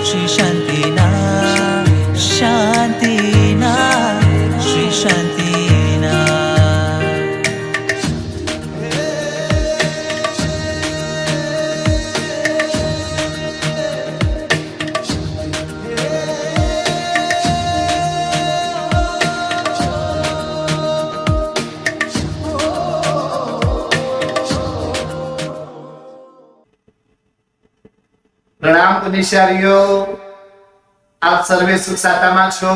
श्री शांतिनाथ शांतिनाथ श्री शांतिनाथ। प्रणाम पुनिशारियो, आप सर्वे सुख साताમાં છો।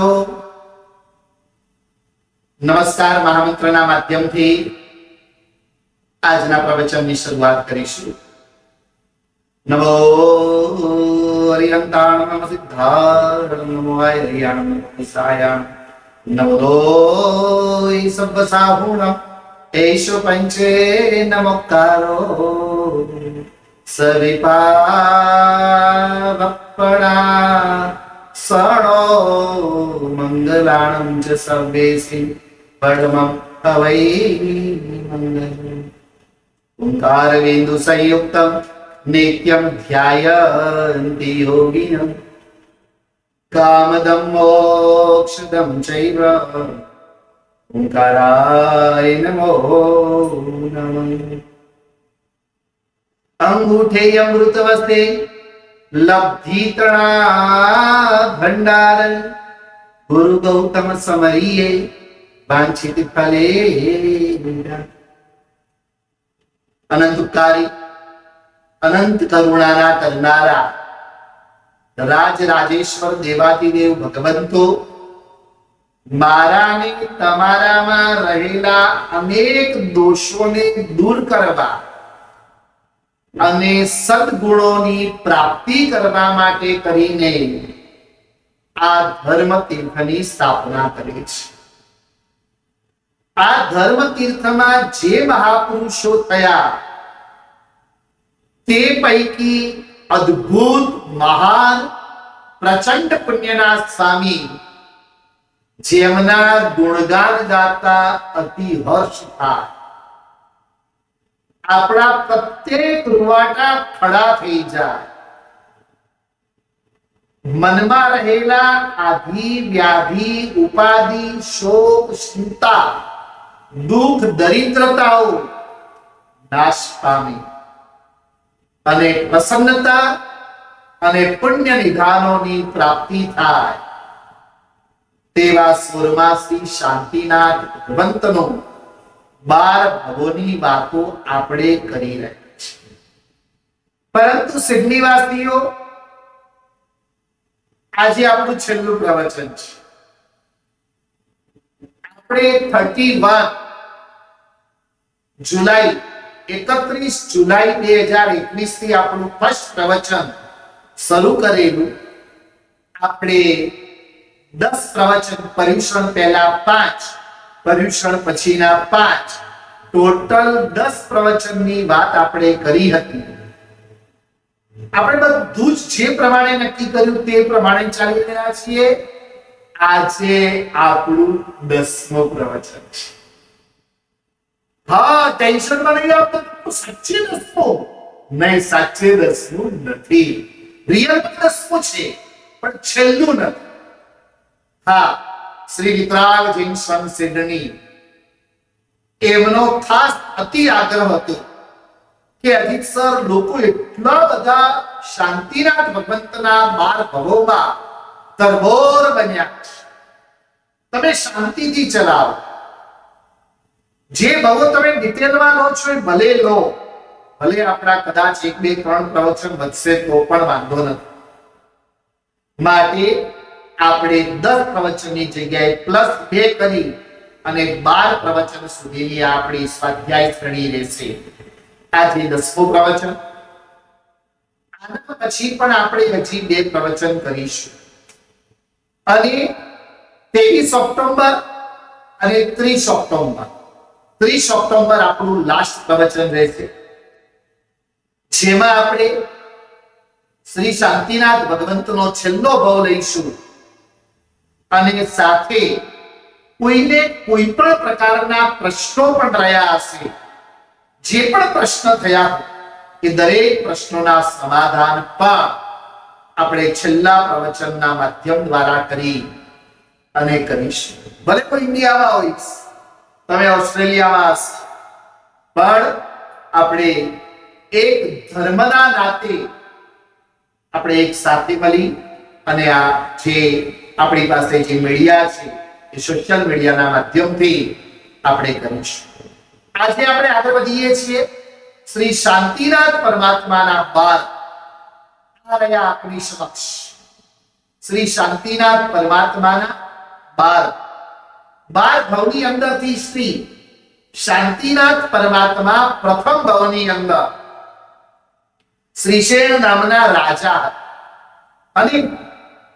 નમસ્કાર મહામંત્રના માધ્યમથી આજના પ્રવચનની શરૂઆત કરીશું। નમો હરિહંતાણ નમઃ સિદ્ધાર્ણ નમો હરિયાણ વિસાયાણ નમો સબ્બસાહુણં એષો પંચે નમોકારો સવિપાવપણા સણો મંગલાણં ચ સર્વેસી પરમં હવૈ મંગલમ। ઓંકાર બિંદુ સંયુક્તં નિત્યં ધ્યાયન્તિ યોગિનઃ કામદં મોક્ષદં ચૈવ ઓંકારાય નમો નમઃ। अंगूठे अमृत वस्ते लब्धि तृणा भंडार गुरु गौतम समरिये वांछित फले। अनंतकारी अनंत करुणाना करनारा राज राजेश्वर देवादिदेव भगवंतो मारा ने तमाराમાં રહેલા અનેક દોષોને દૂર કરવા અને સદગુણોની પ્રાપ્તિ કરવા માટે કરીને આ ધર્મ તીર્થની સ્થાપના કરી છે। આ ધર્મ તીર્થમાં જે મહાપુરુષો થયા તે પૈકી અદ્ભુત મહાન પ્રચંડ પુણ્યના સ્વામી જેમના ગુણગાન ગાતા અતિ હર્ષ થાય, આપણા પ્રત્યેક રૂવાટા ખડા થઈ જાય, મનમાં રહેલા આધિ વ્યાધિ ઉપાધિ શોક ચિંતા દુઃખ દરિદ્રતાઓ નાશ પામે અને પ્રસન્નતા અને પુણ્ય નિધાનોની પ્રાપ્તિ થાય તેવા સુરમાસી શાંતિનાથ ભગવંતનો 12 ભવોની વાતો આપણે કરી રહ્યા છીએ। પરંતુ સિડનીવાસીઓ, આજે આપણું છેલ્લું પ્રવચન છે। આપણે 31 જુલાઈ 31 જુલાઈ 2021 થી આપણું ફર્સ્ટ પ્રવચન શરૂ કરેલું। આપણે 10 પ્રવચન, પર્યુષણ પહેલા 5, પર્યુષણ પછીના 5, ટોટલ 10 પ્રવચનની વાત આપણે કરી હતી। આપણે બધું જ જે પ્રમાણે નક્કી કર્યું તે પ્રમાણે ચાલી રહ્યા છીએ। આજે આપણું 10મું પ્રવચન છે। હા, ટેન્શનમાં નહીં આવતો, સાચે 10મું નહીં, સાચે 10મું નથી, રિયલ 10મું છે પણ છેલ્લું નથી। હા, શ્રી વિતરાગ જૈન સંઘ સિડની એમનો ખાસ અતિ આગ્રહ હતો કે અધિકસર લોકો એટલા બધા શાંતિનાથ ભગવંતના 12 ભવોમાં તરબોર બન્યા છે, તમે શાંતિથી ચલાવો। જે ભવો તમે ડિટેલમાં લો છો એ ભલે લો, ભલે આપણા કદાચ 1, 2, 3 પ્રવચન વધશે તો પણ વાંધો નથી। માટે આપણે 10 પ્રવચનની જગ્યાએ +2 કરી અને 12 પ્રવચન સુધીની આપણી સ્વાધ્યાય શ્રેણી રહેશે। આજે 10મું પ્રવચન, આના પછી પણ આપણે હજી 2 પ્રવચન કરીશું અને 23 ઓક્ટોબર અને 30 ઓક્ટોબર 30 ઓક્ટોબર આપણું લાસ્ટ પ્રવચન રહેશે, જેમાં આપણે શ્રી શાંતિનાથ ભગવંતનો છેલ્લો ભવ લઈશું અને સાથે કોઈને કોઈ પણ પ્રકારના પ્રશ્નો પણ રહ્યા હશે, જે પણ પ્રશ્ન થયા એ દરેક પ્રશ્નોના સમાધાન પણ આપણે છેલ્લા પ્રવચનના માધ્યમ દ્વારા કરી અને કરીશું. ભલે કોઈ ઇન્ડિયામાં હોય, તમે ઓસ્ટ્રેલિયામાં હશો, પણ આપણે એક ધર્મના નાતે આપણે એક સાથે મળી અને આ જે આપણી પાસે જે મીડિયા છે એ સોશિયલ મીડિયાના માધ્યમથી આપણે કરીશું. આજે આપણે આગળ વધીએ છીએ. શ્રી શાંતિનાથ પરમાત્માના 12 રહ્યા આપણી સમક્ષ. શ્રી શાંતિનાથ પરમાત્માના 12 ભવની અંદરથી શ્રી શાંતિનાથ પરમાત્મા પ્રથમ ભવની અંદર શ્રીશૈલ નામના રાજા હતા અને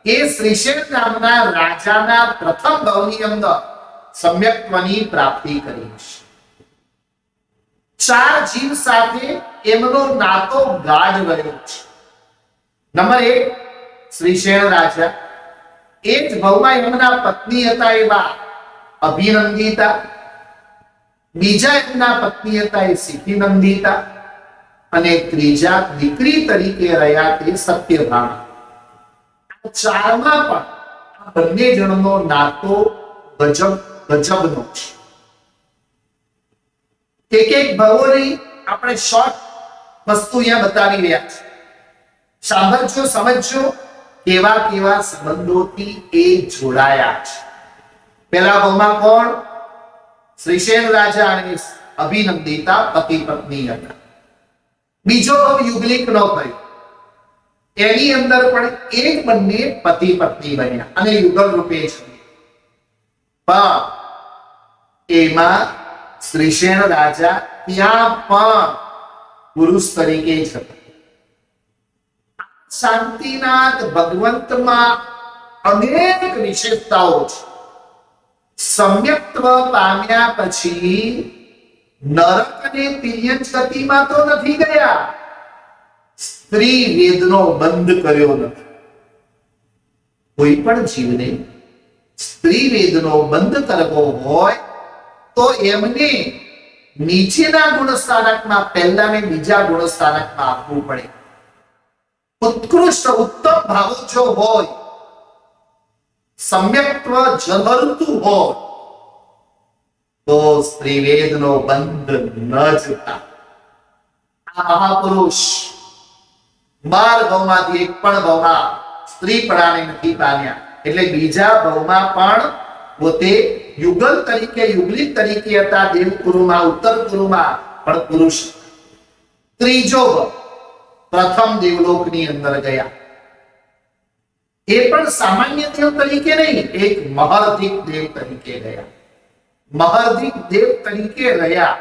એ શ્રીશૈલ નામના રાજાના પ્રથમ ભવની અંદર સમ્યક્ત્વની પ્રાપ્તિ કરી છે. 4 જીવ સાથે એમનો નાતો ગાઢ રહ્યો છે. નંબર 1 શ્રીશૈલ રાજા, એ જ ભવમાં એમના પત્ની હતા એવા અભિનંદિતા, બીજા એમના પત્ની હતા એ સિદ્ધિનંદિતા અને ત્રીજા દીકરી તરીકે રહ્યા તે સત્યભામા. આ ચારમાં પણ આ બંને જણનો નાતો ગજબનો છે. એક ભવોની આપણે શોર્ટ વસ્તુ અહીંયા બતાવી રહ્યા છે. સાંભળજો, સમજજો કેવા કેવા સંબંધોથી એ જોડાયા છે. પહેલા ભવમાં કોણ? શ્રીશૈલ રાજા અને અભિનંદિતા પતિ પત્ની હતા. બીજો ભવ યુગલિક નો થયો, એની અંદર પણ એક બંને પતિ પત્ની બન્યા અને યુગલ રૂપે છે. પણ એમાં શ્રીશૈલ રાજા ત્યાં પણ પુરુષ તરીકે જ હતા. શાંતિનાથ ભગવંતમાં અનેક વિશેષતાઓ છે. સમ્યક્ત્વ પામ્યા પછી નરક અને તિર્યક ગતિમાં તો નથી ગયા, સ્ત્રી વેદનો બંધ કર્યો નથી. કોઈ પણ જીવને સ્ત્રી વેદનો બંધ કરવો હોય તો એમને નીચેના ગુણસ્થાનકમાં પહેલા ને બીજા ગુણસ્થાનકમાં આપવું પડે. ઉત્કૃષ્ટ ઉત્તમ ભાવો જો હોય, સમ્યક્ત્વ ઝળહળતું હોય તો સ્ત્રી વેદનો બંધ ન જતા. આ મહાપુરુષ 12 ભવમાંથી એક પણ ભવમાં સ્ત્રીપણાને નથી પામ્યા, એટલે બીજા ભવમાં પણ પોતે યુગલ તરીકે યુગલિક તરીકે હતા. દેવકુરુમાં ઉત્તર કુરુમાં પણ પુરુષ. ત્રીજો ભવ પ્રથમ દેવલોકની અંદર ગયા, એ પણ સામાન્ય દેવ તરીકે નહીં, એક મહર્ધિક દેવ તરીકે ગયા. મહર્ધિક દેવ તરીકે રહ્યા.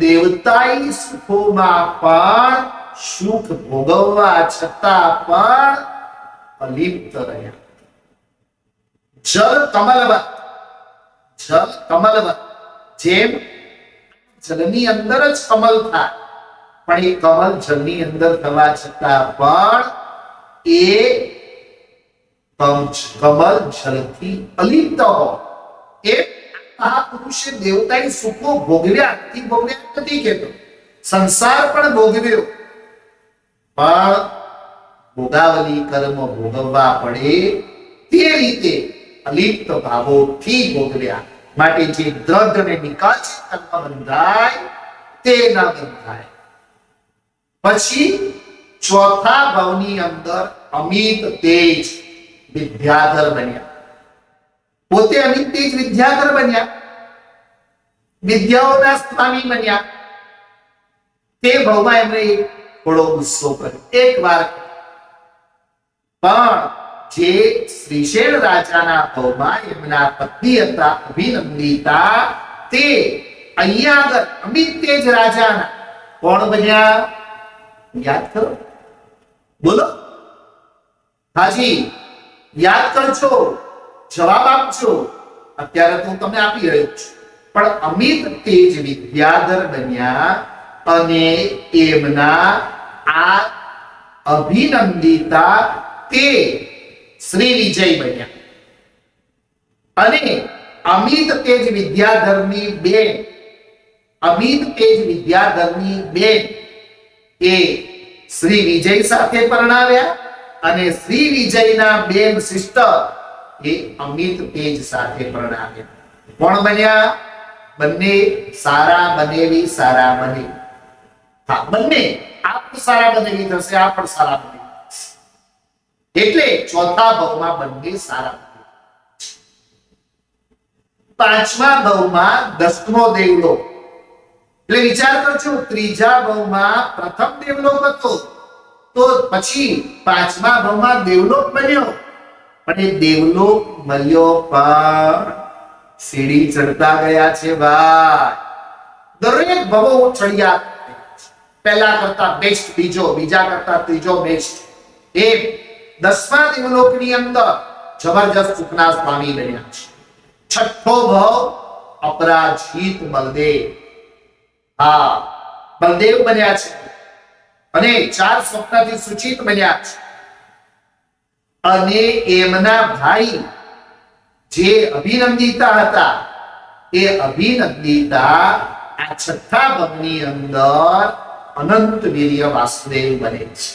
દેવતાઈ સુખોમાં પણ સુખ ભોગવવા છતાં પણ અલિપ્ત રહ્યા. જલ કમલવત, જેમ જલની અંદર જ કમલ થાય, પણ એ કમલ જલની અંદર થવા છતાં પણ એ કમલ જલથી અલિપ્ત હોય. એ આ પુરુષે દેવતાઈ સુખો ભોગવ્યા નથી કહેતો, સંસાર પણ ભોગવ્યો, પણ ભોગાવલી કર્મ ભોગવવા પડે તે રીતે અલિપ્ત ભાવોથી ભોગવ્યા. માટે જે દ્રઢ અને નિકાચી કર્મ બંધાય તે ન બંધાય. પછી ચોથા ભાવની અંદર અમિત તેજ વિદ્યાધર બન્યા. પોતે અમિત તેજ વિદ્યાધર બન્યા, વિદ્યાઓના સ્વામી બન્યા. તે ભાવમાં એમણે થોડો ગુસ્સો કર્યો એકવાર. પણ જે શ્રીશૈલ રાજાના ભાવમાં એમના પત્ની હતા અભિનંદિતા, તે અહીંયા આગળ અમિત તેજ રાજાના કોણ બન્યા? યાદ કરો, બોલો. હાજી, યાદ કરજો, જવાબ આપજો. અત્યારે તો હું તમને આપી રહ્યો છું. પણ અમિત તેજ વિદ્યાધર બન્યા અને એમના આ અભિનંદિતા તે શ્રી વિજય બન્યા. અને અમિત તેજ વિદ્યાધરની બેન અમિત તેજ વિદ્યાધરની બેન એ શ્રી વિજય સાથે પરણાવ્યા અને શ્રી વિજયના બેન સિસ્ટર એ અમિત તેજ સાથે પરણાવ્યા. કોણ બન્યા? બંને સારા બનેવી સારા બની. હા, બંને આ પણ સારા બનેવી થશે, આ પણ સારા બનેવી થશે. એટલે ચોથા ભાવમાં બંને સારા બનેવી. પાંચમા ભાવમાં 10મો દેવલોક. એટલે વિચાર કરજો, ત્રીજા ભાવમાં પ્રથમ દેવલોક હતો, તો પછી પાંચમા ભાવમાં દેવલોક બન્યો. પણ એ દેવલોક મળ્યો પણ સીડી ચડતા ગયા છે ભાઈ. દરેક ભવો ચડ્યા, પહેલા કરતા બેસ્ટ બીજો, બીજા કરતા ત્રીજો બેસ્ટ. એ 10મા દેવલોકની અંદર જબરજસ્ત સુખના સ્વામી બન્યા છે. છઠ્ઠો ભાવ અપરાજિત બલદેવ. હા, બલદેવ બન્યા છે અને 4 સ્વપ્નથી સૂચિત બન્યા છે. અને એમના ભાઈ જે અભિનંદિતા હતા, એ અભિનંદિતા આ છઠ્ઠા ભાવની અંદર અનંત વીર્ય વાસુદેવ બને છે.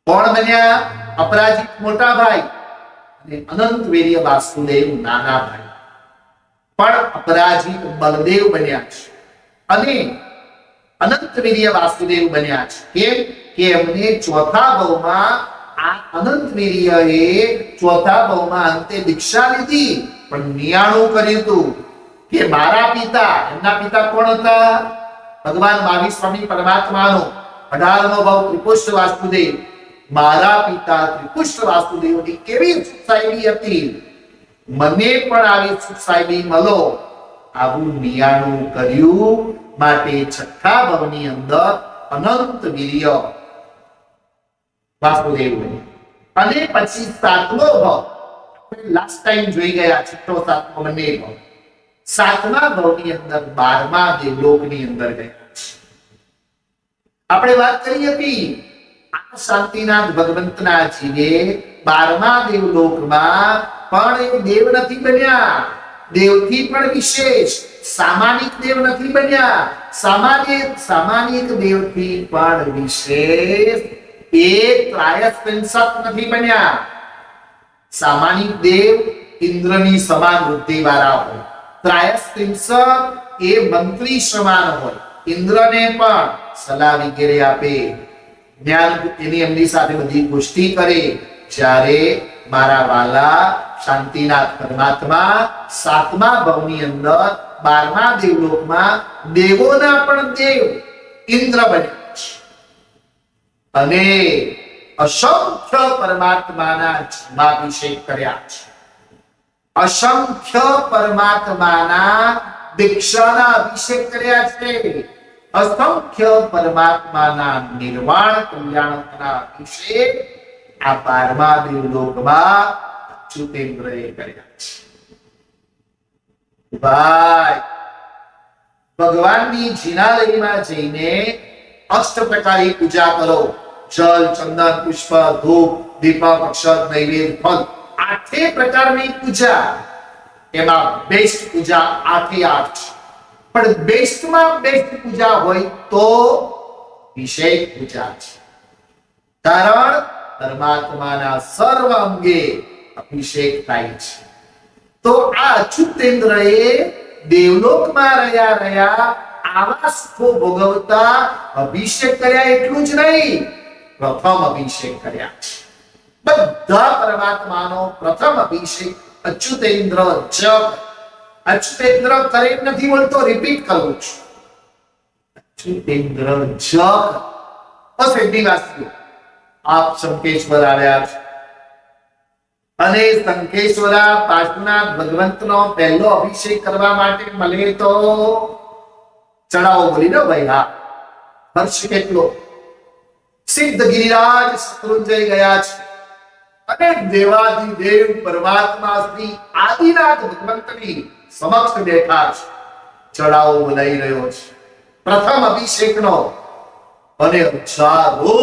કોણ બન્યા? અપરાજિત મોટા ભાઈ અને અનંત વીર્ય વાસુદેવ નાના ભાઈ. પણ અપરાજિત બલદેવ બન્યા છે અને અનંત વીર્ય વાસુદેવ બન્યા છે. કેમ કે એમને ચોથા ભાવમાં આ અનંત વીર્યએ ચોથા ભાવમાં અંતે દીક્ષા લીધી, પણ નિયાણું કર્યું હતું કે મારા પિતા, એમના પિતા કોણ હતા? ભગવાન મહાવીર સ્વામી પરમાત્માનો 18મો ભાવ ત્રિપુષ્ટ વાસુદેવ. મારા પિતા ત્રિપુષ્ટ વાસુદેવની કેવી સુખ સાહેબી હતી, મને પણ આવી સુખ સાહેબી મળો, આવું નિયાણું કર્યું. માટે છઠ્ઠા ભાવની અંદર અનંત વીર્ય વાસુદેવ બન્યા. અને પછી 7મો ભાવ આપણે લાસ્ટ ટાઈમ જોઈ ગયા, છઠ્ઠો 7મો બંને ભાવ. 7મા ભાવની અંદર 12મા દેવલોકની અંદર ગયા. આપણે વાત કરી હતી આ શાંતિનાથ ભગવંતના જીવે 12મા દેવલોકમાં પણ એ દેવ નથી બન્યા, દેવથી પણ વિશેષ સામાનિક દેવ નથી બન્યા. સામાનિક દેવથી પણ વિશેષ એ ત્રાયસ્ત્રિંશત નથી બન્યા. સામાનિક દેવ ઇન્દ્રની સમાન વૃદ્ધિ વાળા હોય, ત્રાયસ્ત્રિંશત એ મંત્રી સમાન હોય, ઇન્દ્રને પણ સલાહ વગેરે આપે, જ્ઞાન એની એમની સાથે બધી ગોષ્ઠી કરે. જ્યારે મારા વાલા શાંતિનાથ પરમાત્મા 7મા ભાવની અંદર 12મા દેવલોકમાં દેવોના પણ દેવ ઇન્દ્ર બન્યા છે અને અસંખ્ય પરમાત્માના જન્માભિષેક કર્યા છે. અસંખ્ય પરમાત્માના દીક્ષાના અભિષેક કર્યા છે. અસંખ્ય પરમાત્માના નિર્વાણ કલ્યાણના અભિષેક આ 12મા દેવલોકમાં અચ્યુતેન્દ્રએ કર્યા છે. ભાઈ, ભગવાનની જિનાલયમાં જઈને 8 પ્રકારની પૂજા કરો. જલ, ચંદન, પુષ્પ, ધૂપ, દીપક, અક્ષત, નૈવેદ્ય, ફળ, 8 પ્રકારની પૂજા. એમાં બેસ્ટ પૂજા 8 છે. પણ બેસ્ટમાં બેસ્ટ પૂજા હોય તો અભિષેક પૂજા છે. કારણ પરમાત્માના સર્વ અંગે અભિષેક થાય છે. તો આ અચ્યુતેન્દ્રએ દેવલોકમાં રહ્યા આવા સુખો ભોગવતા અભિષેક કર્યા. એટલું જ નહીં, પ્રથમ અભિષેક કર્યા છે. બધા પરમાત્માનો પ્રથમ અભિષેક અચ્યુતેન્દ્ર જપ. અચ્યુતેન્દ્ર કરે નથી બોલતો, રિપીટ કરું છું. અચ્યુતેન્દ્ર જપ. બસ એટલી વાત છે. આપ શંકેશ્વર આવ્યા છે અને શંકેશ્વરા પાર્શ્વનાથ ભગવંતનો પહેલો અભિષેક કરવા માટે મળે તો ચડાવો બોલી દો ભાઈ. હા, હર્ષ કેટલો. સિદ્ધ ગિરિરાજ શત્રુંજય ગયા છે અને દેવાધિદેવ પરમાત્મા શ્રી આદિનાથ ભગવંતની સમક્ષ બેઠા છે. ચડાવો બોલાઈ રહ્યો છે પ્રથમ અભિષેકનો અને હજારો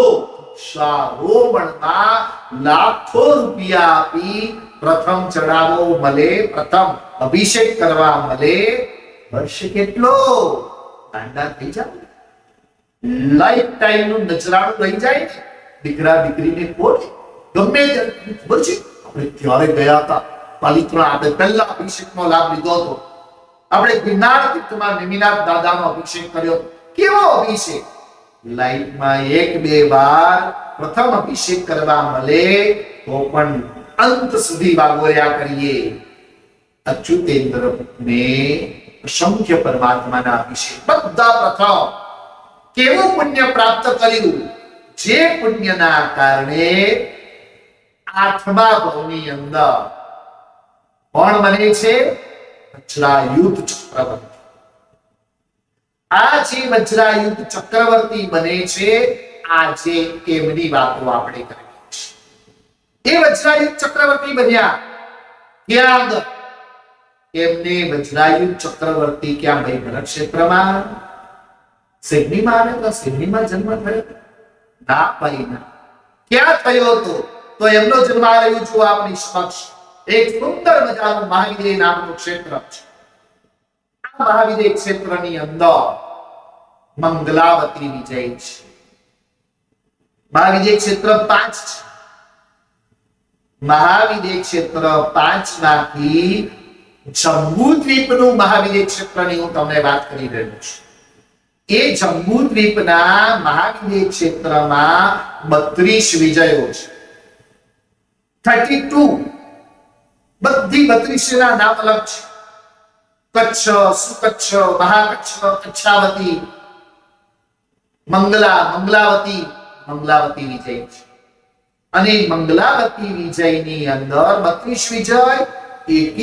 મણમાં લાખો રૂપિયા આપી પ્રથમ ચડાવો મળે, પ્રથમ અભિષેક કરવા મળે. વર્ષ કેટલો ગાંડા થઈ જાવ, લાઈફ ટાઈમ નું નજરાણું રહી જાય ને, દીકરા દીકરીને કોટ ગમે ત્યારે ખબર છે આપણે ત્યારે ગયા હતા પાલિત્રા, આપણે પહેલા અભિષેકનો લાભ લીધો હતો, આપણે ગિરનાર તીર્થમાં નિમિનાથ દાદાનો અભિષેક કર્યો. કેવો અભિષેક! લાઈફમાં એક બે વાર પ્રથમ અભિષેક કરવા મળે તો પણ અંત સુધી વાગોર્યા કરીએ. અચ્યુતેન્દ્ર ને અસંખ્ય પરમાત્માના અભિષેક બધા પ્રથમ. કેવું પુણ્ય પ્રાપ્ત કર્યું, જે પુણ્યના કારણે આઠમા ભાવની અંદર કોણ બને છે? વજ્રાયુધ ચક્રવર્તી. આ જે વજ્રાયુધ ચક્રવર્તી બને છે, આજે એમની વાતો આપણે કરીએ છીએ. એ વજ્રાયુધ ચક્રવર્તી બન્યા ક્યાં? એમને વજ્રાયુધ ચક્રવર્તી ક્યાં? ભાઈ ભરત ક્ષેત્રમાં સિડનીમાં આવેલા, સિડનીમાં જન્મ થયો? ના ભાઈ ના. ક્યાં થયો હતો? તો એમનો જન્મ રહ્યો છું આપણી સમક્ષ એક સુંદર મજાનું મહાવિદ્ય નામનું ક્ષેત્ર છે. આ મહાવિદ્ય ક્ષેત્રની અંદર મંગલાવતી વિજય છે. મહાવિદ્ય ક્ષેત્ર 5 છે. મહાવિદ્ય ક્ષેત્ર 5 માંથી જંબુદ્વીપનું મહાવિદ્ય ક્ષેત્રની હું તમને વાત કરી રહ્યો છું. એ જંબુદ્વીપના મહાવિદ્ય ક્ષેત્રમાં 32 વિજયો છે. 32 બધી 32 ના નામ અલગ છે. કચ્છ, સુકચ્છ, મહાકચ્છ, કચ્છાવતી, મંગલાવતી વિજય છે. અને મંગલાવતી વિજયની અંદર 32 વિજય,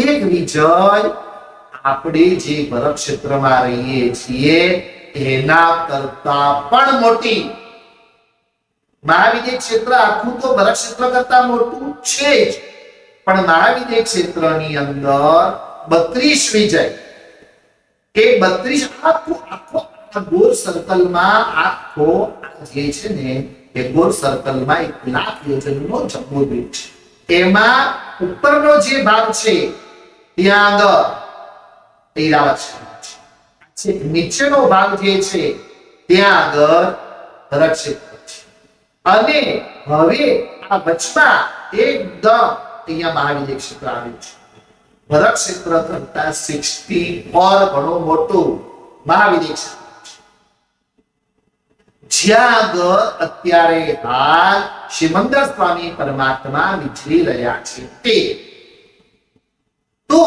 એક વિજય આપણે જે ભરત ક્ષેત્રમાં રહીએ છીએ એના કરતા પણ મોટી. મહાવિદ્ય ક્ષેત્ર આખું તો ભરત ક્ષેત્ર કરતા મોટું છે જ, પણ મહાવિદ્ય ક્ષેત્રની અંદર 32 વિજય, એ 32 આખો ગોળ સર્કલમાં આખો જે છે ને એ ગોળ સર્કલમાં 1,00,000 યોજનનો જંબુદ્વીપ છે. એમાં ઉપરનો જે ભાગ છે ત્યાં આગળ ઐરાવત છે, નીચેનો ભાગ જે છે ત્યાં આગળ ભરત ક્ષેત્ર છે. અને હવે આ વચમાં એકદમ અહીંયા મહાવિદ્ય ક્ષેત્ર આવ્યું છે. ભરત ક્ષેત્ર કરતા 64 ઘણું મોટું મહાવિદ્ય ક્ષેત્ર છે. જ્યાં આગળ અત્યારે હાલ શ્રીમંદર સ્વામી પરમાત્મા વિચરી રહ્યા છે તે. તો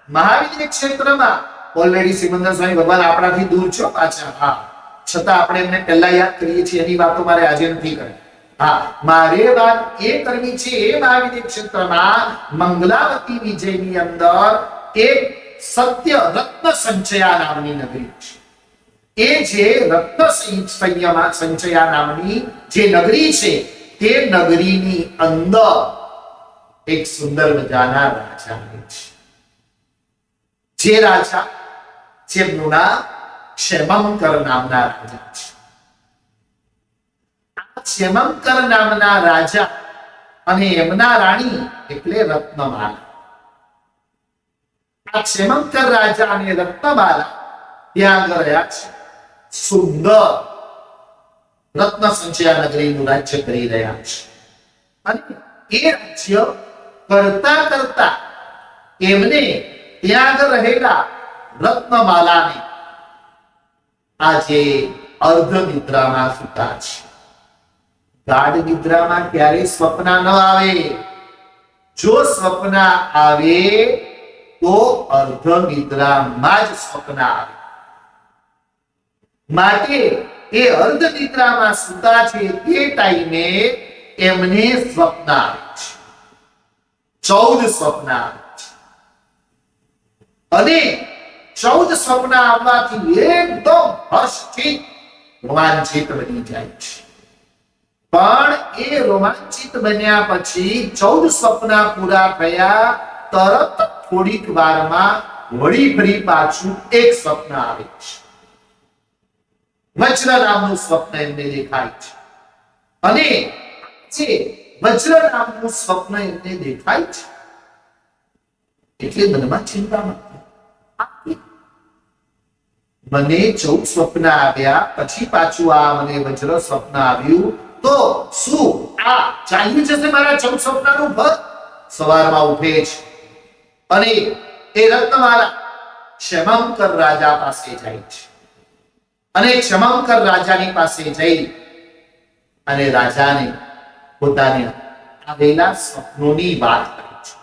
મહાવિદ્ય ક્ષેત્રમાં ઓલરેડી શ્રીમંદર સ્વામી ભગવાન આપણાથી દૂર છે પાછા, હા, છતાં આપણે એમને પહેલા યાદ કરીએ છીએ. એની વાતો મારે આજે નથી કરવી. હા, મારે વાત એ કરવી છે એ મહાવિદ્ય ક્ષેત્રમાં મંગલાવતી વિજયની અંદર એક સત્ય રત્ન સંચયા નામની નગરી છે. એ જે રત્ન સંચયા નામની જે નગરી છે તે નગરીની અંદર એક સુંદર મજાના રાજા છે. જે રાજા, જેમનું નામ ક્ષેમંકર નામના રાજા છે. આ ક્ષેમંકર નામના રાજા અને એમના રાણી એટલે રત્નમાલા. આ ક્ષેમંકર રાજા અને રત્નમાલા ત્યાં આગળ રહ્યા છે. સુંદર રત્ન સંચયા નગરીનું રાજ્ય કરી રહ્યા છે. અને એ રાજ્ય કરતા કરતા એમને ત્યાં આગળ રહેલા રત્નમાલાને આજે અર્ધ નિદ્રામાં સૂતા છે. ગાઢ નિદ્રામાં ક્યારેય સ્વપ્ન ન આવે. જો સ્વપ્ન આવે તો અર્ધ નિદ્રામાં જ સ્વપ્ન આવે. માટે એ અર્ધ નિદ્રામાં સૂતા છે તે ટાઈમે એમને સ્વપ્ન આવે છે. 14 સ્વપ્ન આવે છે. અને 14 સ્વપ્ન આવવાથી એકદમ હર્ષથી રોમાંચિત બની જાય છે. પણ એ રોમાંચિત બન્યા પછી 14 સ્વપ્ન પૂરા થયા તરત થોડીક વારમાં વળી ફરી પાછું એક સ્વપ્ન આવે છે. વજ્ર નામનું સ્વપ્ન એમને દેખાય છે. અને જે વજ્ર નામનું સ્વપ્ન એમને દેખાય છે એટલે મનમાં ચિંતા નથી. મને 14 સ્વપ્ન આવ્યા, પછી પાછું આ મને વજ્ર સ્વપ્ન આવ્યું, તો શું આ ચાલ્યું જશે મારા 14 સ્વપ્નનું ફળ? સવારમાં ઉઠે છે અને એ રત્નમાળા ક્ષમંકર રાજા પાસે જાય છે અને ક્ષમંકર રાજાની પાસે જઈ અને રાજાને પોતાને આવેલા સ્વપ્નોની વાત કરે છે.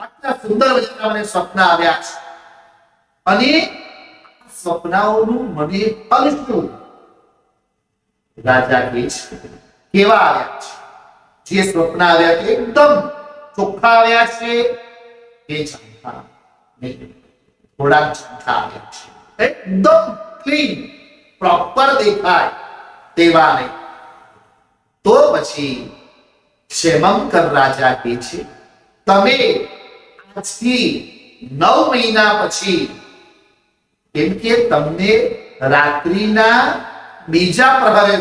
આટલા સુંદર મજાના મને સ્વપ્ન આવ્યા છે અને સ્વપ્નાઓનું મને ફળ શું? રાજા કહે છે, કેવા આવ્યા છે? જે સ્વપ્ન આવ્યા તે એકદમ ચોખ્ખા આવ્યા છે કે ઝાંખા? નહીં, થોડા ઝાંખા આવ્યા છે. એકદમ ક્લીન પ્રોપર દેખાય તેવા નહીં. તો પછી ક્ષેમંકર રાજા કહે છે, તમે આજથી 9 મહિના પછી, કેમ કે તમને રાત્રિના બીજા પ્રહરે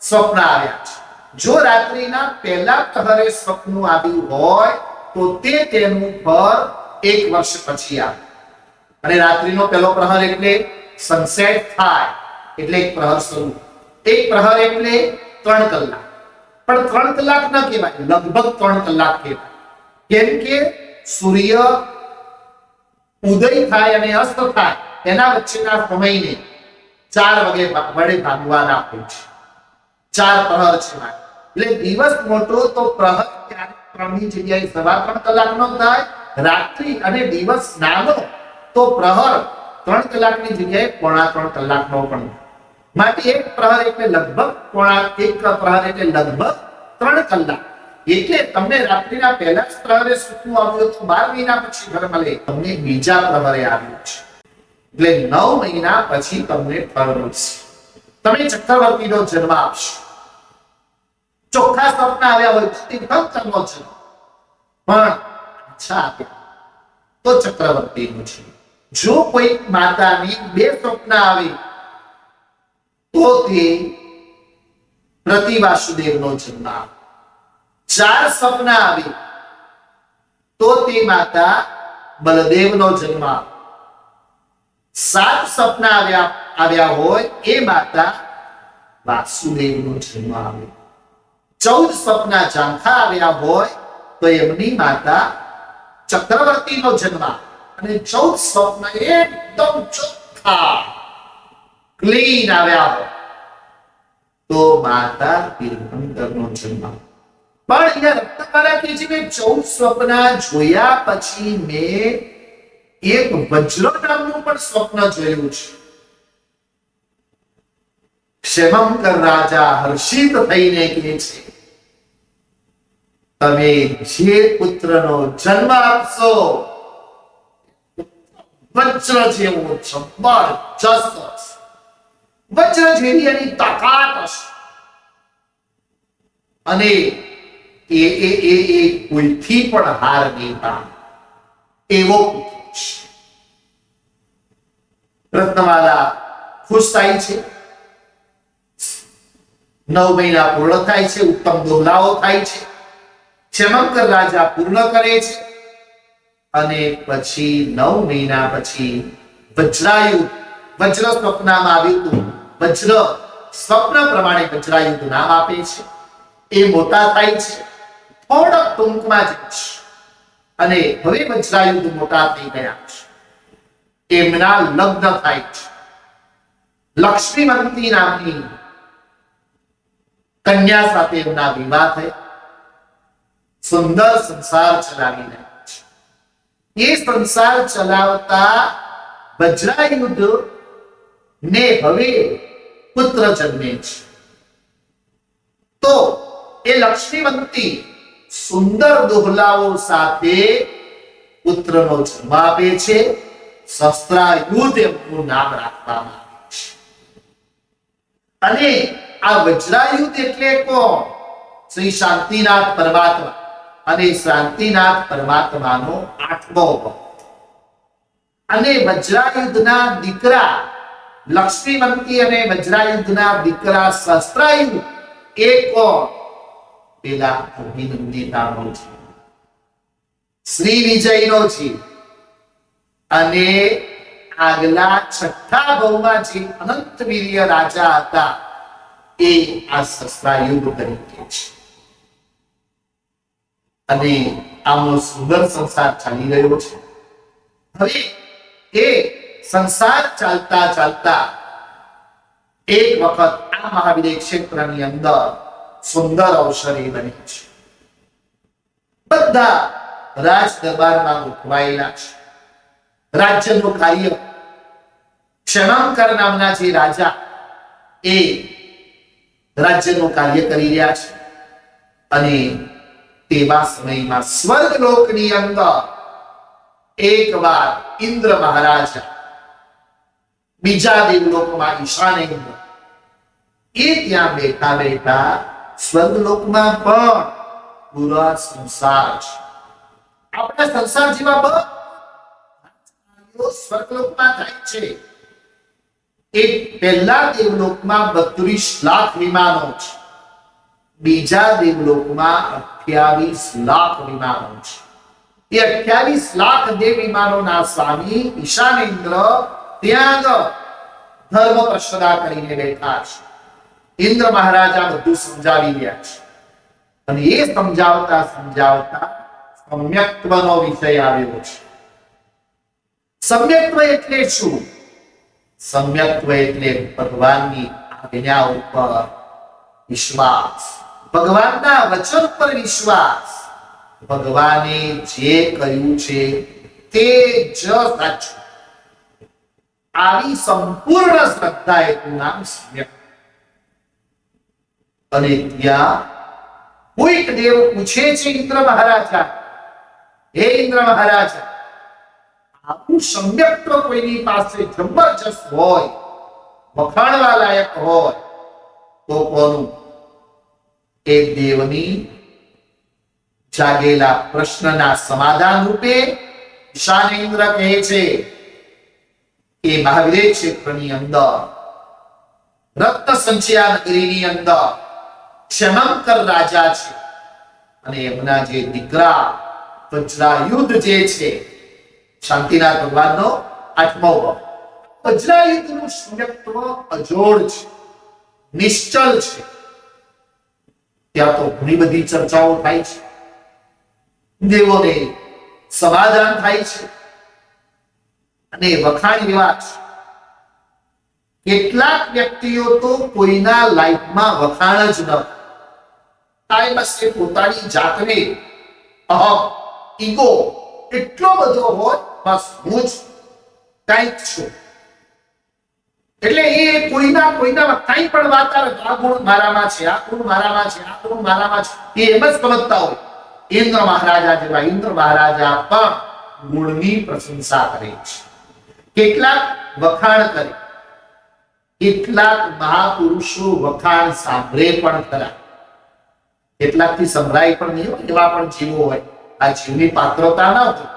સ્વપ્ન આવ્યા છે. જો રાત્રિના પહેલા પ્રહરે સ્વપ્ન આવ્યું હોય તો તેનું ફળ 1 વર્ષ પછી આવે. અને રાત્રિનો પહેલો પ્રહર એટલે સનસેટ થાય એટલે એક પ્રહર શરૂ. એક પ્રહર એટલે 3 કલાક, પણ 3 કલાક ન કહેવાય, લગભગ 3 કલાક કહેવાય. કેમ કે સૂર્ય ઉદય થાય અને અસ્ત થાય એના વચ્ચેના સમયને 4 વાગે વડે ભાગવાના હોય છે. 4 પ્રહર છે. એટલે દિવસ મોટો તો પ્રહર ત્યારે 3 ની જગ્યાએ 3.25 કલાકનો થાય. રાત્રિ અને દિવસ નાનો તો પ્રહર 3 કલાકની જગ્યાએ 3.25 કલાકનો પણ. માટે એક પ્રહર એટલે લગભગ 1 પ્રહર એટલે લગભગ 3 કલાક. એટલે તમને રાત્રિના પહેલા જ પ્રહરે સૂતું આવ્યું તો 12 મહિના પછી ફળ મળે. તમને બીજા પ્રહરે આવ્યું છે એટલે 9 મહિના પછી તમને ફળ મળશે. તમે ચક્રવર્તીનો જન્મ આપશો. ચોખ્ખા સ્વપ્ન આવ્યા હોય તો તીર્થંકરનો જન્મ, પણ અચ્છા આપ્યા તો ચક્રવર્તીનો છે. જો કોઈ માતાની 2 સ્વપ્ન આવે તો તે પ્રતિવાસુદેવનો જન્મ આવે. 4 સ્વપ્ન આવે તો તે માતા બલદેવનો જન્મ આવે. 7 સ્વપ્ન આવ્યા હોય એ માતા વાસુદેવનો જન્મ આવે. 14 સ્વપ્ન ઝાંખા આવ્યા હોય તો એમની માતા ચક્રવર્તીનો જન્મ આવે. અને 14 સ્વપ્ન એકદમ ચોખ્ખા ક્લીન આવ્યા હોય તો માતા તીર્થંકરનો જન્મ આવે. પણ અહીંયા રત્નમાળા કહે છે કે 14 સ્વપ્ન જોયા પછી મેં એક વજ્ર નામનું પણ સ્વપ્ન જોયું છે. ક્ષેમંકર રાજા હર્ષિત થઈને કહે છે, તમે જે પુત્રનો જન્મ આપશો વજ્ર જેવો જબરજસ્ત હશે, વજ્ર જેવી એની તાકાત હશે અને એ કોઈથી પણ હાર નહીં પામે એવો પુત્ર છે. રત્નમાળા ખુશ થાય છે. 9 મહિના પૂર્ણ થાય છે. ઉત્તમ દોહલાઓ થાય છે. ક્ષેમંકર રાજા પૂર્ણ કરે છે અને પછી 9 મહિના પછી વજ્રાયુધ, વજ્ર સ્વપ્નમાં આવ્યું હતું, વજ્ર સ્વપ્ન પ્રમાણે વજ્રાયુધ નામ આપે છે. એ મોટા થાય છે. થોડા ટૂંકમાં જ છે અને હવે વજ્રાયુધ મોટા થઈ ગયા છે. એમના લગ્ન થાય છે. લક્ષ્મીવંતી નામની કન્યા સાથે એમના વિવાહ થયા. સુંદર સંસાર ચલાવી રહ્યા છે. એ સંસાર ચલાવતા વજ્રાયુધ ને હવે પુત્ર જન્મે છે. તો એ લક્ષ્મીવંતી સુંદર દોહલાઓ સાથે પુત્રનો જન્મ આપે છે. શસ્ત્રાયુધ એમનું નામ રાખવામાં આવે છે. અને આ વજ્રાયુધ એટલે કોણ? શ્રી શાંતિનાથ પરમાત્મા. અને શાંતિનાથ પરમાત્માનો 8મો ભક્ત. અને વજ્રાયુધના દીકરા લક્ષ્મીવંતી અને વજ્રાયુધના દીકરા શસ્ત્રાયુધ એ કોણ? પેલા અભિનંદિતાનો છે, શ્રી વિજયનો છે. અને આગલા છઠ્ઠા ભાવમાં જે અનંત વીર્ય રાજા હતા એ આ સસરાયુગ તરીકે છે. અને આમનો સુંદર સંસાર ચાલી રહ્યો છે. હવે એ સંસાર ચાલતા ચાલતા એક વખત આ મહાવિદ્ય ક્ષેત્રની અંદર સુંદર અવસર એ બને છે. બધા રાજ દરબારમાં ગોઠવાયેલા છે. રાજ્યનું કાર્ય ક્ષેમાંકર નામના જે રાજા એ રાજ્યનું કાર્ય કરી રહ્યા છે. અને તેવા સમયમાં સ્વર્ગલોકની અંદર એકવાર ઇન્દ્ર મહારાજા, બીજા દેવલોકમાં ઈશાનેન્દ્ર, એ ત્યાં બેઠા બેઠા સ્વર્ગલોકમાં પણ પૂરો સંસાર છે. આપણા સંસાર જેવા બધા સ્વર્ગલોકમાં થાય છે. એક પહેલા દેવલોકમાં 32 લાખ વિમાનો છે, બીજા દેવલોકમાં 28 લાખ વિમાનો છે. એ 28 લાખ દેવ વિમાનોના સ્વામી ઈશાનેન્દ્ર ત્યાં ધર્મ પ્રસદા કરીને બેઠા છે. ઇન્દ્ર મહારાજા બધું સમજાવી રહ્યા છે. અને એ સમજાવતા સમજાવતા સમ્યક્ત્વનો વિષય આવ્યો છે. સમ્યક્ત્વ એટલે શું? સમ્યક્ત્વ એટલે ભગવાનની આજ્ઞા ઉપર વિશ્વાસ, ભગવાનના વચન પર વિશ્વાસ, ભગવાને જે કહ્યું છે તે જ સાચું, આવી સંપૂર્ણ શ્રદ્ધા એનું નામ સમ્યક. અને ત્યાં કોઈક દેવ પૂછે છે ઇન્દ્ર મહારાજા, હે ઇન્દ્ર મહારાજા, આવું સમ્યક્ત્વ કોઈની પાસે જબરજસ્ત હોય, વખાણવા લાયક હોય તો કોનું? એ દેવની જાગેલા પ્રશ્નના સમાધાન રૂપે ઈશાનેન્દ્ર કહે છે કે મહાવિદ્ય ક્ષેત્રની અંદર રત્ન સંચયા નગરીની અંદર ક્ષેમાંકર રાજા છે. અને એમના જે દીકરા વજ્રાયુધ જે છે, શાંતિનાથ ભગવાનનો 8મો ભાવ, વજ્રાયુધનું સમ્યક્ત્વ અજોડ છે, નિશ્ચલ છે. ત્યાં તો ઘણી બધી ચર્ચાઓ થાય છે, દેવોને સમાધાન થાય છે અને વખાણ એવા છે. કેટલાક વ્યક્તિઓ તો કોઈના લાઈફમાં વખાણ જ ન થાય, બસ એ પોતાની જાતને અહમ, ઈગો એટલો બધો હોય, બસ હું જ કંઈક છું. એટલે એ કોઈના કંઈ પણ વાત આવે, આ ગુણ મારામાં છે, આ ગુણ મારામાં છે, આ ગુણ મારામાં છે, એ એમ જ સમજતા હોય. ઇન્દ્ર મહારાજા જેવા ઇન્દ્ર મહારાજા પણ ગુણની પ્રશંસા કરે છે. કેટલાક વખાણ કરે, કેટલાક મહાપુરુષો વખાણ સાંભળે પણ ખરા. કેટલાકથી સંભળાય પણ નહીં હોય, એવા પણ જીવો હોય. આ જીવની પાત્રતા ન હોય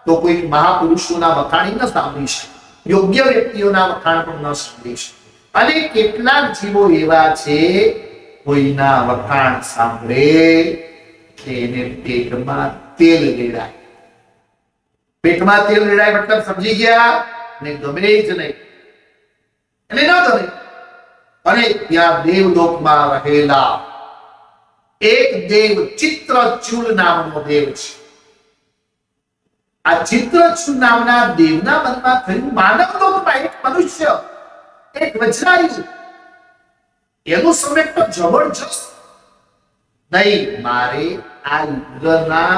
તો કોઈ મહાપુરુષોના વખાણ ન સાંભળી શકે, યોગ્ય વ્યક્તિઓના વખાણ પણ ન સાંભળી શકે. અને કેટલાક જીવો એવા છે, કોઈના વખાણ સાંભળે એને પેટમાં તેલ રેડાય. પેટમાં તેલ રેડાય મતલબ સમજી ગયા ને? ગમે જ નહીં, એને ન ગમે. અને ત્યાં દેવલોકમાં રહેલા એક દેવ ચિત્રચૂડ નામનો દેવ છે. આ ચિત્રચૂડ નામના દેવના મનમાં થયું, માનવ લોકમાં એક મનુષ્ય, એક વજ્રાયુધ, એનું સમ્યક્ત્વ જબરજસ્ત નહીં, મારે આ ઇન્દ્રના